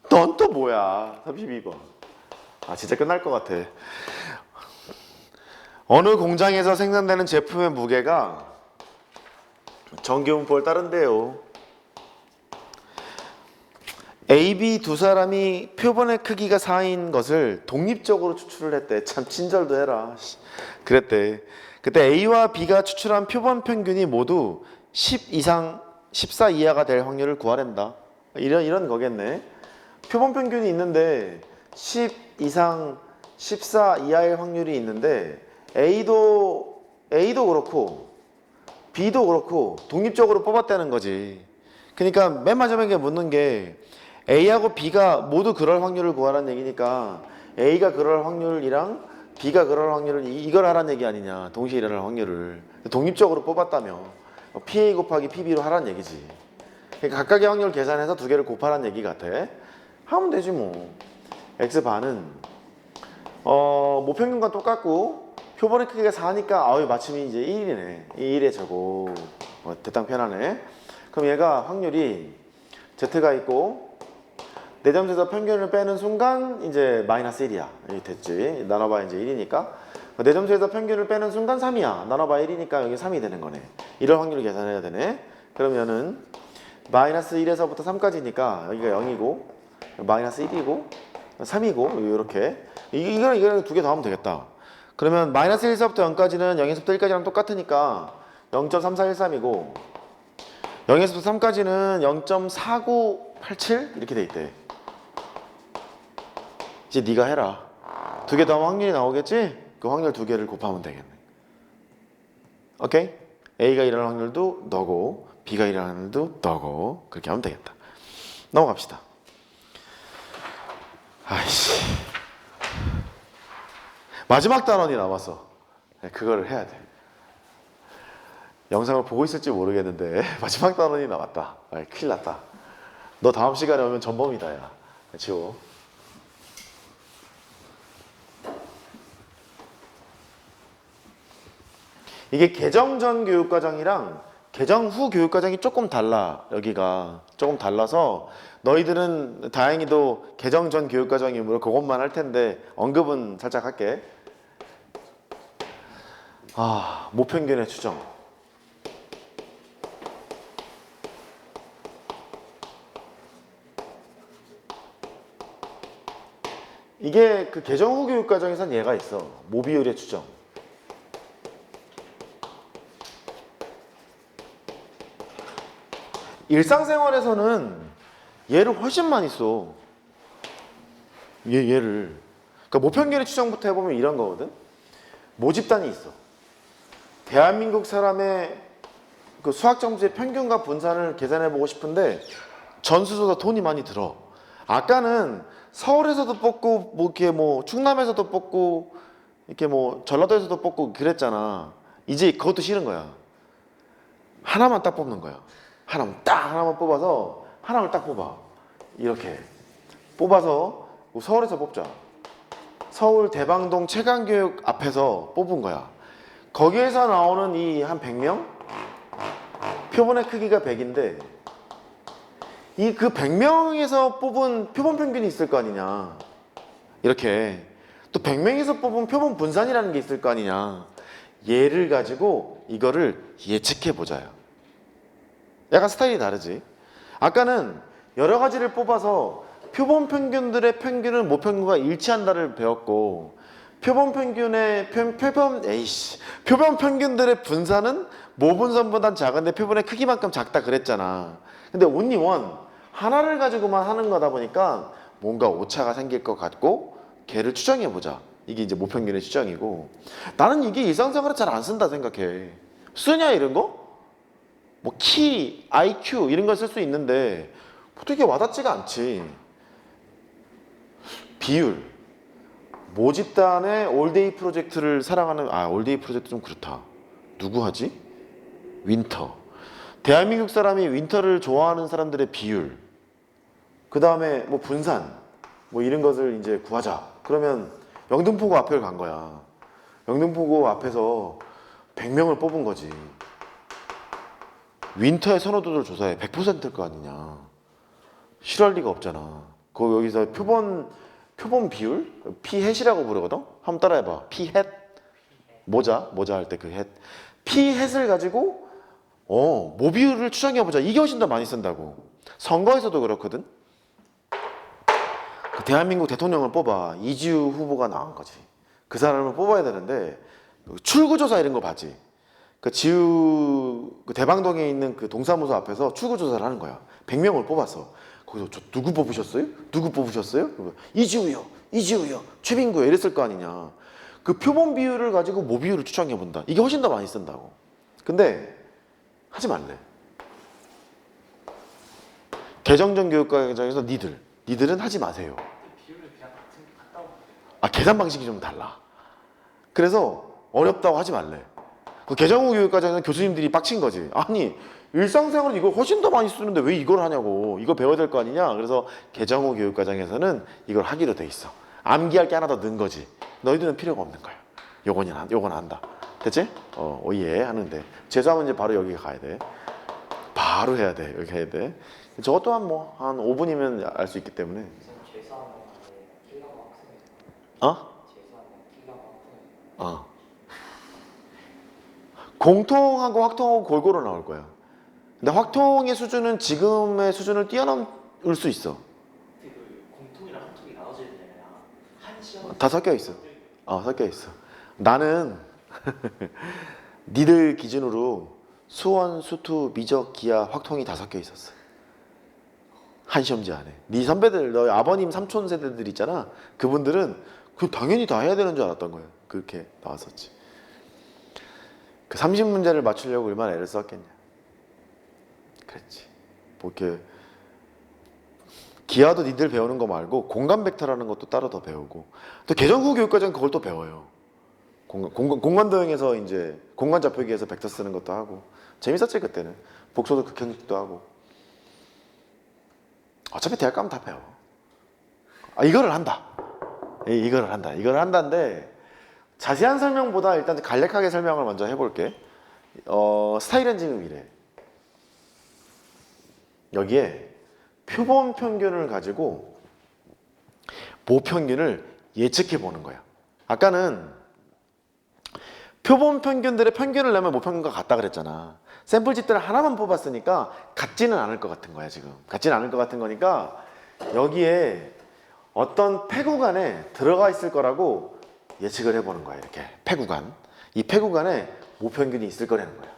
넌 또 뭐야? 32번. 진짜 끝날 것 같아. 어느 공장에서 생산되는 제품의 무게가 정규분포를 따른대요. A, B 두 사람이 표본의 크기가 4인 것을 독립적으로 추출을 했대. 참 친절도 해라. 그랬대. 그때 A와 B가 추출한 표본 평균이 모두 10 이상 14 이하가 될 확률을 구하란다. 이런 거겠네. 표본 평균이 있는데 10 이상 14 이하일 확률이 있는데 A도 그렇고 B도 그렇고 독립적으로 뽑았다는 거지. 그러니까 맨 마지막에 묻는 게 A하고 B가 모두 그럴 확률을 구하라는 얘기니까 A가 그럴 확률이랑 B가 그럴 확률을 이걸 하라는 얘기 아니냐. 동시에 일어날 확률을 독립적으로 뽑았다며 PA 곱하기 PB로 하라는 얘기지. 그러니까 각각의 확률 계산해서 두 개를 곱하라는 얘기 같아. 하면 되지 뭐. X반은 모평균과 똑같고 표본의 크기가 4니까 마침이 이제 1이네. 1의 제곱. 대탕 편하네. 그럼 얘가 확률이 Z가 있고 네 점수에서 평균을 빼는 순간 이제 마이너스 1이야. 이 됐지. 나눠봐 이제 1이니까. 네 점수에서 평균을 빼는 순간 3이야. 나눠봐 1이니까 여기 3이 되는 거네. 이럴 확률을 계산해야 되네. 그러면은 마이너스 1에서부터 3까지니까 여기가 0이고 마이너스 1이고 3이고 이렇게 이거랑 두 개 더하면 되겠다. 그러면 마이너스 1에서부터 0까지는 0에서부터 1까지랑 똑같으니까 0.3413이고 0에서부터 3까지는 0.4987 이렇게 돼 있대. 이제 네가 해라. 두 개 더하면 확률이 나오겠지? 그 확률 두 개를 곱하면 되겠네. 오케이? A가 일어날 확률도 너고 B가 일어날 확률도 너고 그렇게 하면 되겠다. 넘어갑시다. 아이씨. 마지막 단원이 남았어. 그거를 해야 돼. 영상을 보고 있을지 모르겠는데 마지막 단원이 남았다. 큰일 났다. 너 다음 시간에 오면 전범이다. 야. 지워. 이게 개정 전 교육과정이랑 개정 후 교육과정이 조금 달라. 여기가 조금 달라서 너희들은 다행히도 개정 전 교육과정이므로 그것만 할 텐데 언급은 살짝 할게. 모평균의 추정. 이게 그 개정 후 교육과정에선 얘가 있어. 모비율의 추정. 일상생활에서는 얘를 훨씬 많이 써. 얘를. 그러니까 모평균의 추정부터 해보면 이런 거거든. 모집단이 있어. 대한민국 사람의 그 수학 점수의 평균과 분산을 계산해보고 싶은데 전수조사 돈이 많이 들어. 아까는 서울에서도 뽑고 이렇게 충남에서도 뽑고 이렇게 전라도에서도 뽑고 그랬잖아. 이제 그것도 싫은 거야. 하나만 딱 뽑는 거야. 하나만 뽑아서 하나를 딱 뽑아. 이렇게 뽑아서 서울에서 뽑자. 서울 대방동 최강교육 앞에서 뽑은 거야. 거기에서 나오는 이 한 100명? 표본의 크기가 100인데 이 그 100명에서 뽑은 표본 평균이 있을 거 아니냐. 이렇게 또 100명에서 뽑은 표본 분산이라는 게 있을 거 아니냐. 얘를 가지고 이거를 예측해 보자요. 약간 스타일이 다르지. 아까는 여러 가지를 뽑아서 표본 평균들의 평균은 모평균과 일치한다를 배웠고 표본 평균의 표본 평균들의 분산은 모분산보단 작은데 표본의 크기만큼 작다 그랬잖아. 근데 only one 하나를 가지고만 하는 거다 보니까 뭔가 오차가 생길 것 같고 걔를 추정해 보자. 이게 이제 모평균의 추정이고 나는 이게 일상생활에 잘 안 쓴다 생각해. 쓰냐 이런 거? 뭐 키, IQ 이런 걸 쓸 수 있는데 보통 이게 와닿지가 않지. 비율 모집단의 올데이 프로젝트를 사랑하는 올데이 프로젝트 좀 그렇다. 누구 하지? 윈터. 대한민국 사람이 윈터를 좋아하는 사람들의 비율. 그 다음에 뭐 분산 뭐 이런 것을 이제 구하자. 그러면 영등포구 앞을 간 거야. 영등포구 앞에서 100명을 뽑은 거지. 윈터의 선호도를 조사해. 100%일 거 아니냐. 싫어할 리가 없잖아. 그 여기서 표본 비율? 피햇이라고 부르거든? 한번 따라해봐. 피햇. 모자 할 때 그 햇. 피햇을 가지고 모 비율을 추정해보자. 이게 훨씬 더 많이 쓴다고. 선거에서도 그렇거든. 그 대한민국 대통령을 뽑아. 이지우 후보가 나온 거지. 그 사람을 뽑아야 되는데 출구조사 이런 거 봐지. 그 지우 그 대방동에 있는 그 동사무소 앞에서 출구조사를 하는 거야. 100명을 뽑아서. 거기서 저 누구 뽑으셨어요? 누구 뽑으셨어요? 이지우요, 최빈구요 이랬을 거 아니냐. 그 표본 비율을 가지고 모 비율을 추정해 본다. 이게 훨씬 더 많이 쓴다고. 근데 하지 말래. 개정전 교육과정에서 니들은 하지 마세요. 비율을 그냥 갔다 오면 계산 방식이 좀 달라. 그래서 어렵다고 하지 말래. 그 개정 후 교육과정에서 교수님들이 빡친 거지. 아니 일상생활은 이거 훨씬 더 많이 쓰는데 왜 이걸 하냐고. 이거 배워야 될 거 아니냐. 그래서 개정 후 교육과정에서는 이걸 하기로 돼 있어. 암기할 게 하나 더 넣은 거지. 너희들은 필요가 없는 거야. 요건 한다. 됐지? 예 하는데 재수하면 이제 바로 여기 가야 돼. 바로 해야 돼. 여기 해야 돼. 저것 또한 뭐 한 5분이면 알 수 있기 때문에. 재수하면 킬러가 학생이 재수하면 킬러가 학생이 공통하고 확통하고 골고루 나올 거야. 근데 확통의 수준은 지금의 수준을 뛰어넘을 수 있어. 그 공통이랑 학통이 나눠질 때는 한 시험 다 섞여 있어. 섞여 있어. 나는 니들 기준으로 수원, 수투, 미적, 기하, 확통이 다 섞여 있었어. 한 시험지 안에. 네 선배들, 너희 아버님 삼촌 세대들 있잖아. 그분들은 그 당연히 다 해야 되는 줄 알았던 거예요. 그렇게 나왔었지. 그 30문제를 맞추려고 얼마나 애를 썼겠냐. 그랬지. 뭐 이렇게 기하도 니들 배우는 거 말고 공간 벡터라는 것도 따로 더 배우고 또 개정 후 교육과정 그걸 또 배워요. 공간 도형에서 이제 공간 좌표기에서 벡터 쓰는 것도 하고 재밌었지 그때는. 복소도 극형식도 하고. 어차피 대학 가면 다 배워. 이거를 한다. 이거를 한다인데 자세한 설명보다 일단 간략하게 설명을 먼저 해볼게. 스타일은 지금 이래. 여기에 표본 평균을 가지고 모평균을 예측해 보는 거야. 아까는 표본 평균들의 평균을 내면 모평균과 같다 그랬잖아. 샘플 집들을 하나만 뽑았으니까 같지는 않을 것 같은 거야 지금. 같지는 않을 것 같은 거니까 여기에 어떤 폐구간에 들어가 있을 거라고 예측을 해보는 거야. 이렇게 폐구간. 이 폐구간에 모평균이 있을 거라는 거야.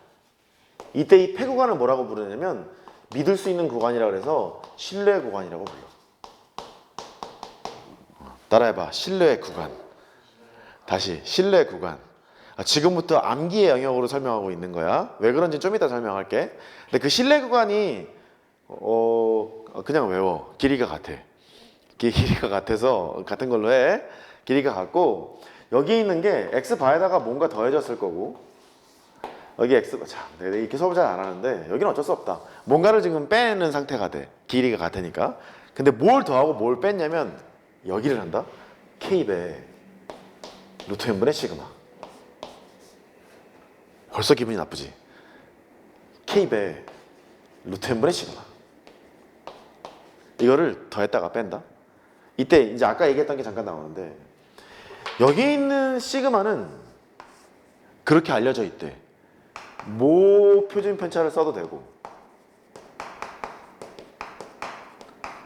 이때 이 폐구간을 뭐라고 부르냐면 믿을 수 있는 구간이라고 해서 신뢰 구간이라고 불러. 따라해봐. 신뢰 구간. 다시 신뢰 구간. 지금부터 암기의 영역으로 설명하고 있는 거야. 왜 그런지 좀 이따 설명할게. 근데 그 신뢰 구간이 그냥 외워. 길이가 같아. 길이가 같아서 같은 걸로 해. 길이가 같고 여기 있는 게 x 바에다가 뭔가 더해졌을 거고 여기 x 내가 이렇게 수업을 잘 안 하는데 여기는 어쩔 수 없다. 뭔가를 지금 빼는 상태가 돼. 길이가 같으니까. 근데 뭘 더하고 뭘 뺐냐면 여기를 한다. k배 루트 n분의 시그마. 벌써 기분이 나쁘지. K배 루트 n분의 시그마. 이거를 더했다가 뺀다. 이때 이제 아까 얘기했던 게 잠깐 나오는데 여기 있는 시그마는 그렇게 알려져 있대. 모 표준 편차를 써도 되고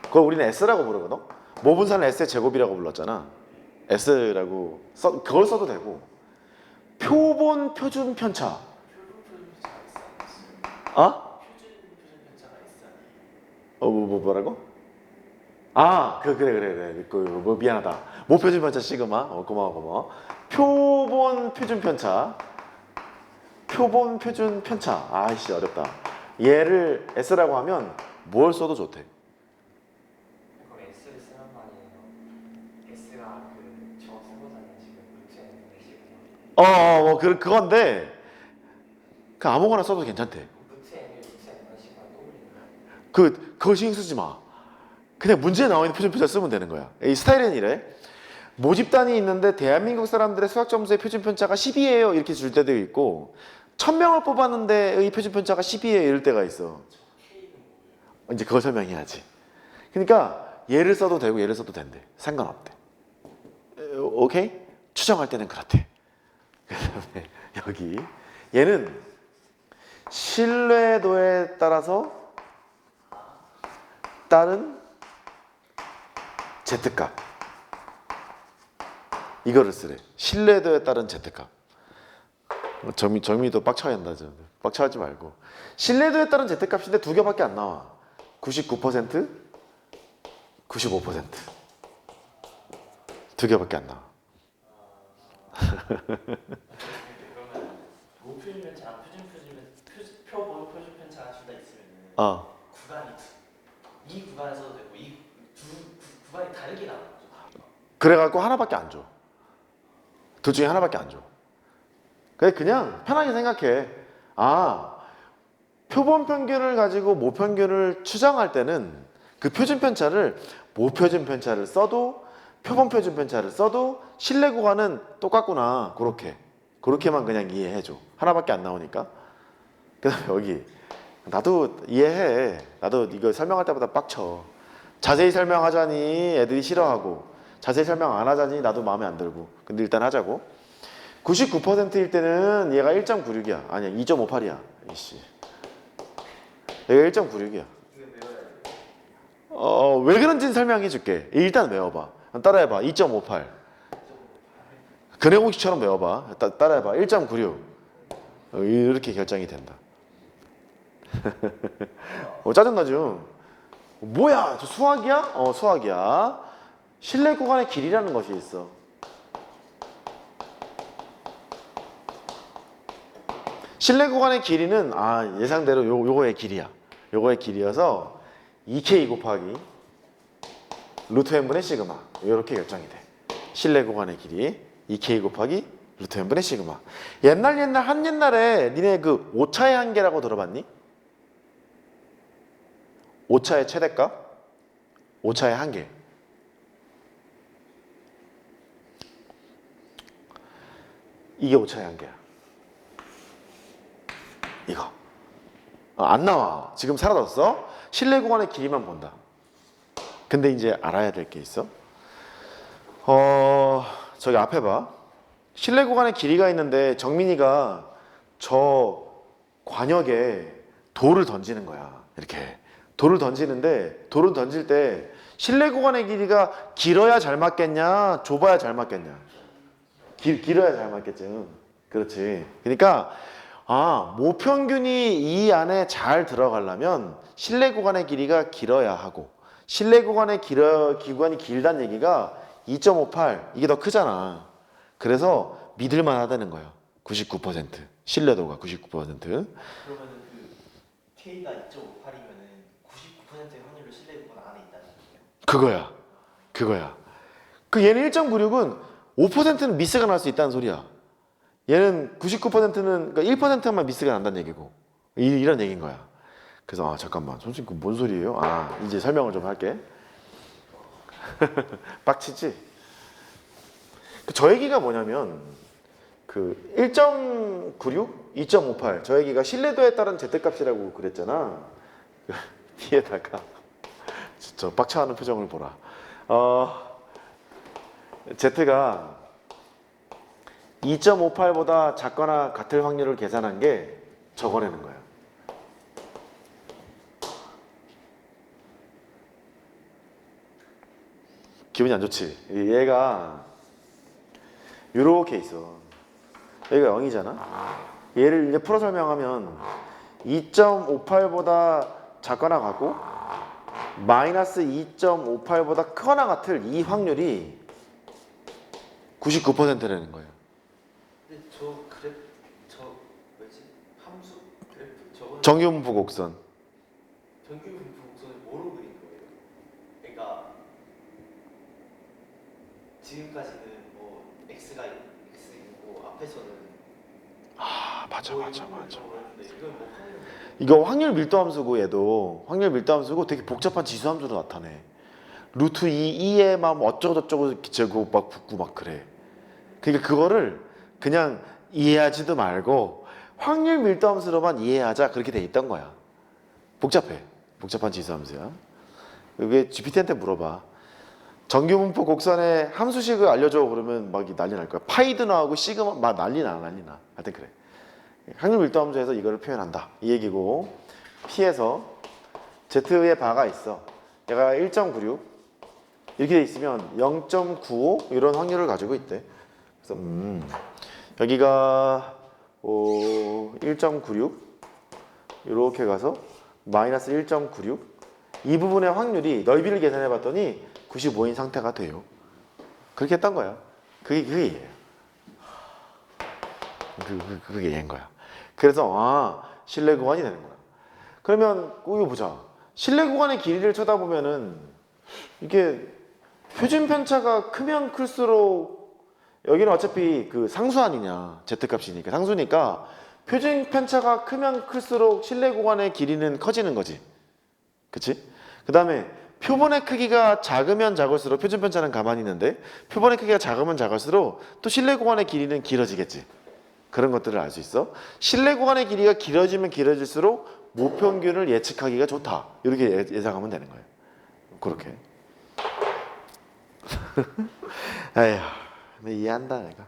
그걸 우리는 S라고 부르거든. 모 분산을 S의 제곱이라고 불렀잖아. S라고 그걸 써도 되고 표본 표준 편차. 어? 뭐라고? 그래. 뭐 미안하다. 모표준 편차 시그마. 고마워. 표본 표준 편차. 아이씨 어렵다. 얘를 S라고 하면 뭘 써도 좋대. 그럼 S를 쓰는 말이에요. S가 그저 쓰고자는 지금 루트 n분의 시그마. 그건데 그 아무거나 써도 괜찮대. 루트 n분의 시그마 또 올리는 그거 신경 쓰지 마. 그냥 문제에 나와 있는 표준 편차 쓰면 되는 거야. 이 스타일은 이래. 모집단이 있는데 대한민국 사람들의 수학 점수의 표준 편차가 10이에요. 이렇게 줄 때도 있고 1000명을 뽑았는데 이 표준 편차가 10이에요. 이럴 때가 있어. 이제 그걸 설명해야지. 그러니까 얘를 써도 되고 얘를 써도 된대. 상관없대. 오케이? 추정할 때는 그렇대. 그다음에 여기 얘는 신뢰도에 따라서 다른 Z값. 이거를 쓰래. 신뢰도에 따른 Z값. 정미도 빡쳐야 한다. 빡쳐하지 말고. 신뢰도에 따른 Z값인데 두 개밖에 안 나와. 99%, 95%. 두 개밖에 안 나와. 그러면 모표준 편차, 표본 표준 편차가 둘 다 있으면 구간이 이 구간에 써도 되고 이 구간이 다르게 나와요. 그래갖고 하나밖에 안 줘. 둘 중에 하나밖에 안 줘. 그냥 편하게 생각해. 표본 평균을 가지고 모평균을 추정할 때는 그 표준 편차를 모표준 편차를 써도 표본 표준 편차를 써도 신뢰 구간은 똑같구나. 그렇게만 그냥 이해해줘. 하나밖에 안 나오니까. 그 다음에 여기 나도 이해해. 나도 이거 설명할 때마다 빡쳐. 자세히 설명하자니 애들이 싫어하고 자세히 설명 안 하자니 나도 마음에 안 들고. 근데 일단 하자고. 99%일 때는 얘가 1.96이야. 아니야 2.58이야. 이씨. 얘가 1.96이야. 왜 그런지는 설명해 줄게. 일단 외워봐. 따라해봐. 2.58. 근해공식처럼 외워봐. 따라해봐. 1.96. 이렇게 결정이 된다. 짜증나죠? 뭐야? 저 수학이야? 수학이야. 실내 구간의 길이라는 것이 있어. 실내 구간의 길이는 예상대로 요거의 길이야. 요거의 길이어서 2K 곱하기 루트 n분의 시그마. 이렇게 결정이 돼. 실내 구간의 길이 2K 곱하기 루트 n분의 시그마. 한옛날에 니네 그 오차의 한계라고 들어봤니? 오차의 최대값? 오차의 한계. 이게 오차의 한계야. 이거. 안 나와. 지금 사라졌어. 실내 구간의 길이만 본다. 근데 이제 알아야 될 게 있어. 저기 앞에 봐. 실내 구간의 길이가 있는데 정민이가 저 관역에 돌을 던지는 거야. 이렇게. 돌을 던지는데 돌을 던질 때 실내 구간의 길이가 길어야 잘 맞겠냐? 좁아야 잘 맞겠냐? 길어야 잘 맞겠지. 그렇지. 그러니까 모평균이 이 안에 잘 들어가려면 실내 구간의 길이가 길어야 하고 실내 구간의 기관이 길다는 얘기가 2.58 이게 더 크잖아. 그래서 믿을만 하다는 거야. 99% 신뢰도가 99%. 그러면은 그 K가 2.58이면은 99%의 확률로 실내 구간 안에 있다는 거예요. 그거야. 그 얘는 1.96은 5%는 미스가 날 수 있다는 소리야. 얘는 99%는 그러니까 1%만 미스가 난다는 얘기고 이런 얘기인 거야. 그래서 잠깐만 선생님 그 뭔 소리예요? 이제 설명을 좀 할게. 빡치지? 저 얘기가 뭐냐면 그 1.96, 2.58 저 얘기가 신뢰도에 따른 Z값이라고 그랬잖아. 뒤에다가 진짜 빡쳐하는 표정을 보라. Z가 2.58보다 작거나 같을 확률을 계산한 게 적어내는 거야. 기분이 안 좋지? 얘가 요렇게 있어. 여기가 0이잖아. 얘를 이제 풀어 설명하면 2.58보다 작거나 같고 마이너스 2.58보다 크거나 같을 이 확률이 99%라는 거예요. 근데 저 그래프 저 뭐지 함수 그래프 저거 정규분포 곡선. 정규 분포 곡선을 뭐로 그린 거예요? 그러니까 지금까지는 뭐 x가 x이고 앞에서는 맞아. 이건 뭐 확률 이거 확률 밀도 함수고 얘도 확률 밀도 함수고 되게 복잡한 지수 함수로 나타내. 루트 2에 막 어쩌고저쩌고 재고 막 붙고 막 그래. 그러니까 그거를 그냥 이해하지도 말고 확률 밀도 함수로만 이해하자 그렇게 돼 있던 거야. 복잡해. 복잡한 지수 함수야. 이게 GPT한테 물어봐. 정규분포 곡선의 함수식을 알려줘 그러면 막 난리 날 거야. 파이도 나오고 시그마 막 난리 나. 하여튼 그래. 확률 밀도 함수에서 이거를 표현한다 이 얘기고 P에서 Z의 바가 있어. 얘가 1.96 이렇게 돼 있으면 0.95 이런 확률을 가지고 있대. 그래서 여기가 1.96 이렇게 가서 마이너스 1.96 이 부분의 확률이 넓이를 계산해 봤더니 95인 상태가 돼요. 그렇게 했던 거야. 그게 얘예요. 그게 얘인 거야. 그래서 신뢰 구간이 되는 거야. 그러면 이거 보자. 신뢰 구간의 길이를 쳐다보면은 이게 표준 편차가 크면 클수록 여기는 어차피 그 상수 아니냐. Z값이니까 상수니까 표준 편차가 크면 클수록 신뢰 구간의 길이는 커지는 거지. 그치? 그 다음에 표본의 크기가 작으면 작을수록 표준 편차는 가만히 있는데 표본의 크기가 작으면 작을수록 또 신뢰 구간의 길이는 길어지겠지. 그런 것들을 알 수 있어. 신뢰 구간의 길이가 길어지면 길어질수록 모평균을 예측하기가 좋다. 이렇게 예상하면 되는 거예요. 그렇게. 에휴, 이해한다 내가.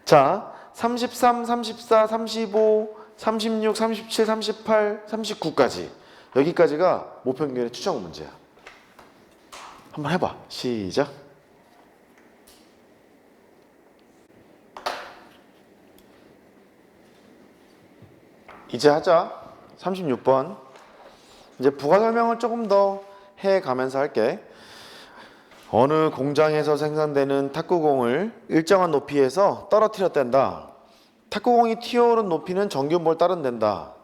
자, 33, 34, 35, 36, 37, 38, 39까지 여기까지가 모평균의 추정 문제야. 한번 해봐. 시작. 이제 하자. 36번. 이제 부가 설명을 조금 더 해가면서 할게. 어느 공장에서 생산되는 탁구공을 일정한 높이에서 떨어뜨렸댄다. 탁구공이 튀어오른 높이는 정규모를 따른댄다.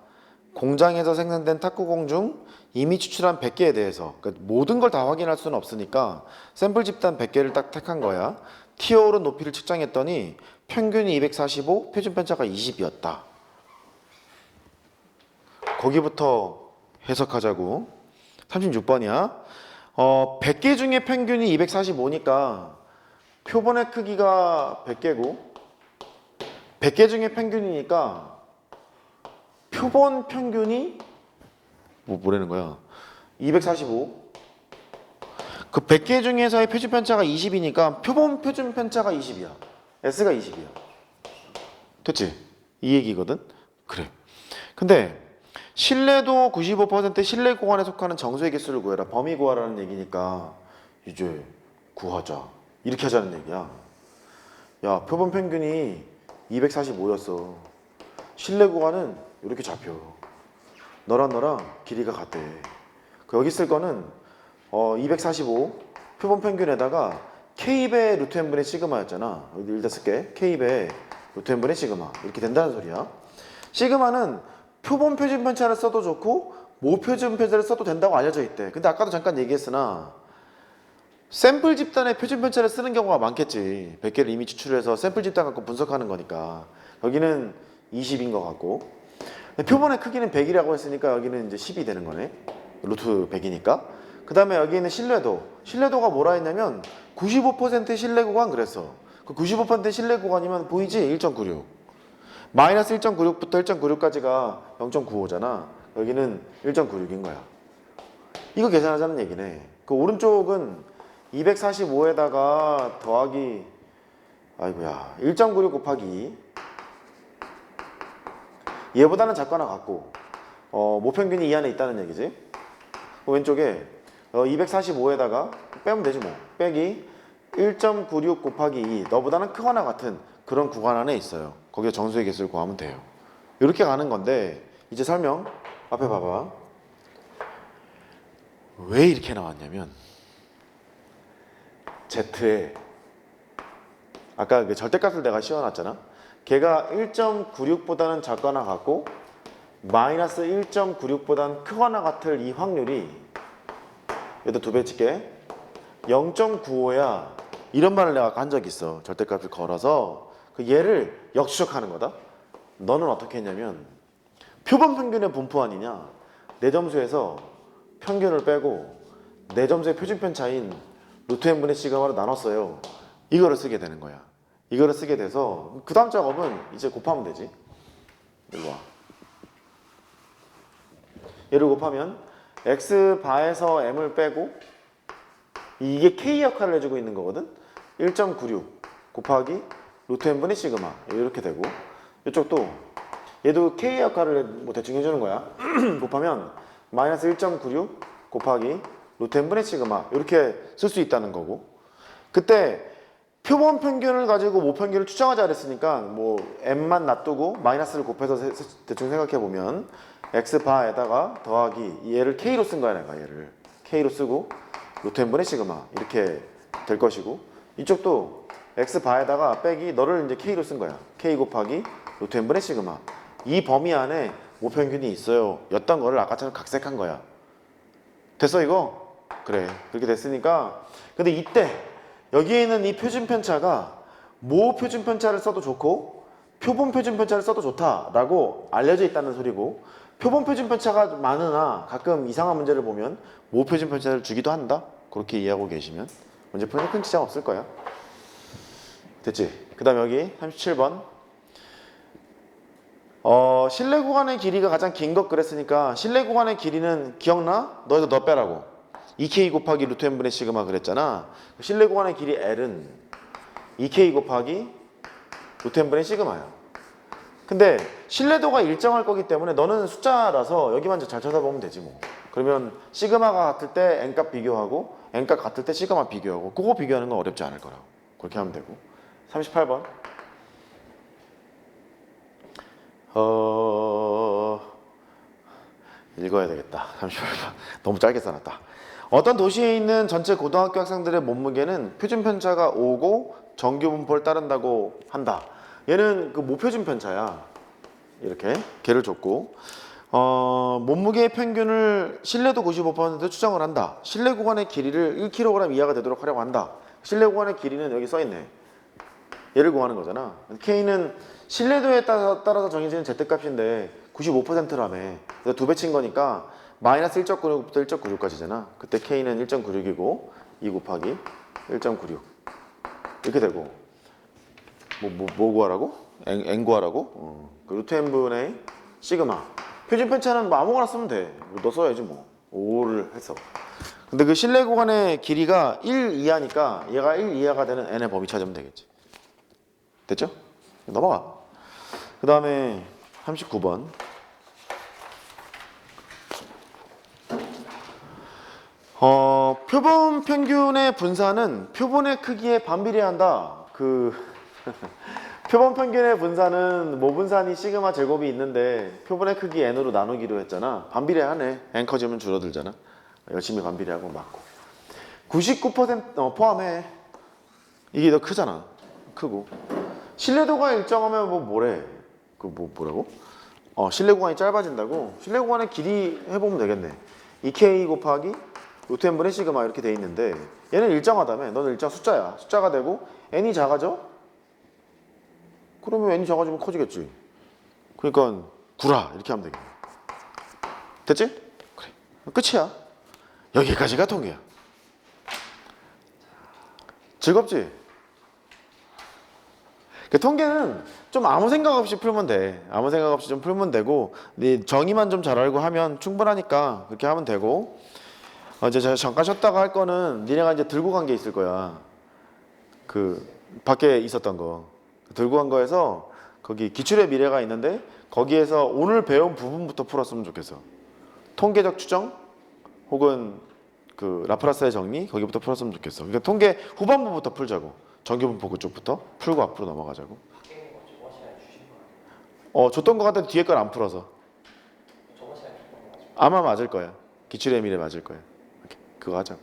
공장에서 생산된 탁구공 중 이미 추출한 100개에 대해서 그러니까 모든 걸 다 확인할 수는 없으니까 샘플 집단 100개를 딱 택한 거야. 튀어오른 높이를 측정했더니 평균이 245, 표준 편차가 20이었다. 거기부터 해석하자고. 36번이야. 100개 중에 평균이 245니까 표본의 크기가 100개고 100개 중에 평균이니까 표본 평균이 뭐라는 거야? 245. 그 100개 중에서의 표준 편차가 20이니까 표본 표준 편차가 20이야. S가 20이야. 됐지? 이 얘기거든? 그래. 근데 신뢰도 95% 신뢰 구간에 속하는 정수의 개수를 구해라. 범위 구하라는 얘기니까 이제 구하자. 이렇게 하자는 얘기야. 야, 표본 평균이 245였어. 신뢰 구간은 이렇게 잡혀. 너랑 길이가 같대. 여기 쓸 거는 245 표본 평균에다가 K배 루트 n분의 시그마였잖아. 여기 일단 쓸게. K배 루트 n분의 시그마. 이렇게 된다는 소리야. 시그마는 표본 표준 편차를 써도 좋고 모표준 편차를 써도 된다고 알려져 있대. 근데 아까도 잠깐 얘기했으나 샘플 집단의 표준 편차를 쓰는 경우가 많겠지. 100개를 이미 추출해서 샘플 집단 갖고 분석하는 거니까. 여기는 20인 것 같고 표본의 크기는 100이라고 했으니까 여기는 이제 10이 되는 거네. 루트 100이니까. 그 다음에 여기 있는 신뢰도. 신뢰도가 뭐라 했냐면 95% 신뢰 구간 그랬어. 그 95% 신뢰 구간이면 보이지? 1.96. 마이너스 1.96부터 1.96까지가 0.95잖아. 여기는 1.96인 거야. 이거 계산하자는 얘기네. 그 오른쪽은 245에다가 더하기 아이고야 1.96 곱하기 2. 얘보다는 작거나 같고 모평균이 이 안에 있다는 얘기지. 왼쪽에 245에다가 빼면 되지 뭐. 빼기 1.96 곱하기 2. 너보다는 크거나 같은 그런 구간 안에 있어요. 거기에 정수의 개수를 구하면 돼요. 이렇게 가는 건데 이제 설명 앞에 봐봐. 왜 이렇게 나왔냐면 Z에 아까 그 절대값을 내가 씌워놨잖아. 걔가 1.96보다는 작거나 같고 마이너스 1.96보다는 크거나 같을 이 확률이 얘도 2배 칠게 0.95야. 이런 말을 내가 아까 한 적이 있어. 절대값을 걸어서 그 얘를 역추적하는 거다. 너는 어떻게 했냐면 표본 평균의 분포 아니냐. 내 점수에서 평균을 빼고 내 점수의 표준 편차인 루트 n분의 시그마로 나눴어요. 이거를 쓰게 되는 거야. 이거를 쓰게 돼서 그 다음 작업은 이제 곱하면 되지. 이거 와. 얘를 곱하면 x바에서 m을 빼고 이게 k 역할을 해주고 있는 거거든. 1.96 곱하기 루트 n분의 시그마 이렇게 되고 이쪽도 얘도 k 역할을 뭐 대충 해주는 거야. 곱하면 마이너스 1.96 곱하기 루트 n분의 시그마 이렇게 쓸 수 있다는 거고 그때 표본 평균을 가지고 모평균을 추정하자 그랬으니까 뭐 m만 놔두고 마이너스를 곱해서 대충 생각해 보면 x바에다가 더하기 얘를 k로 쓴 거야 내가 얘를 k로 쓰고 루트 n분의 시그마 이렇게 될 것이고 이쪽도 x바에다가 빼기 너를 이제 k로 쓴 거야 k 곱하기 루트 n분의 시그마 이 범위 안에 모평균이 있어요 였던 거를 아까처럼 각색한 거야. 됐어 이거? 그래 그렇게 됐으니까 근데 이때 여기에 있는 이 표준 편차가 모 표준 편차를 써도 좋고 표본 표준 편차를 써도 좋다라고 알려져 있다는 소리고 표본 표준 편차가 많으나 가끔 이상한 문제를 보면 모 표준 편차를 주기도 한다. 그렇게 이해하고 계시면 문제 풀이는 큰 지장 없을 거야. 됐지? 그 다음 여기 37번 실내 구간의 길이가 가장 긴 것 그랬으니까 실내 구간의 길이는 기억나? 너에서 너 빼라고 2k 곱하기 루트 n분의 시그마 그랬잖아. 실내 구간의 길이 L은 2k 곱하기 루트 n분의 시그마야. 근데 신뢰도가 일정할 거기 때문에 너는 숫자라서 여기만 잘 쳐다보면 되지 뭐. 그러면 시그마가 같을 때 n값 비교하고 n값 같을 때 시그마 비교하고 그거 비교하는 건 어렵지 않을 거라고. 그렇게 하면 되고 38번 읽어야 되겠다. 38번 너무 짧게 써놨다. 어떤 도시에 있는 전체 고등학교 학생들의 몸무게는 표준 편차가 5고 정규 분포를 따른다고 한다. 얘는 그 모표준 편차야. 이렇게 걔를 줬고 몸무게의 평균을 신뢰도 95% 추정을 한다. 실내 구간의 길이를 1kg 이하가 되도록 하려고 한다. 실내 구간의 길이는 여기 써있네. 얘를 구하는 거잖아. K는 신뢰도에 따라서 정해지는 Z값인데 95%라며. 그래서 2배 친 거니까 마이너스 1.96부터 1.96까지잖아. 그때 K는 1.96이고 2 곱하기 1.96 이렇게 되고 뭐 구하라고? N 구하라고? 그 루트 n분의 시그마 표준 편차는 뭐 아무거나 쓰면 돼. 너 써야지 뭐 5를 했어. 근데 그 실내 구간의 길이가 1 이하니까 얘가 1 이하가 되는 n의 범위 찾으면 되겠지. 됐죠? 넘어가. 그 다음에 39번 표본 평균의 분산은 표본의 크기에 반비례한다. 표본 평균의 분산은 모분산이 시그마 제곱이 있는데 표본의 크기 n으로 나누기로 했잖아. 반비례하네. n 커지면 줄어들잖아. 열심히 반비례하고 맞고 99% 포함해. 이게 더 크잖아. 크고 신뢰도가 일정하면 뭐래? 뭐라고? 실내 구간이 짧아진다고? 실내 구간의 길이 해보면 되겠네. 2k 곱하기 루트 n분의 시그마 이렇게 돼 있는데 얘는 일정하다며. 너는 일정 숫자야. 숫자가 되고 n이 작아져? 그러면 n이 작아지면 커지겠지. 그러니까 9라 이렇게 하면 되겠네. 됐지? 그래. 끝이야. 여기까지가 통계야. 즐겁지? 그 통계는 좀 아무 생각 없이 풀면 돼. 아무 생각 없이 좀 풀면 되고, 네 정의만 좀 잘 알고 하면 충분하니까 그렇게 하면 되고. 이제 제가 잠깐 쉬었다가 할 거는 니네가 이제 들고 간 게 있을 거야. 그 밖에 있었던 거 들고 간 거에서 거기 기출의 미래가 있는데 거기에서 오늘 배운 부분부터 풀었으면 좋겠어. 통계적 추정 혹은 그 라프라스의 정리 거기부터 풀었으면 좋겠어. 그러니까 통계 후반부부터 풀자고. 정규분포 그쪽부터 풀고 앞으로 넘어가자고. 바뀌는 거 저번 시간에 주신 거 줬던 거 같은데 뒤에 걸 안 풀어서 저번 시간에 줬던 거 맞죠? 아마 맞을 거야. 기출의 미래 맞을 거야. 그거 하자고.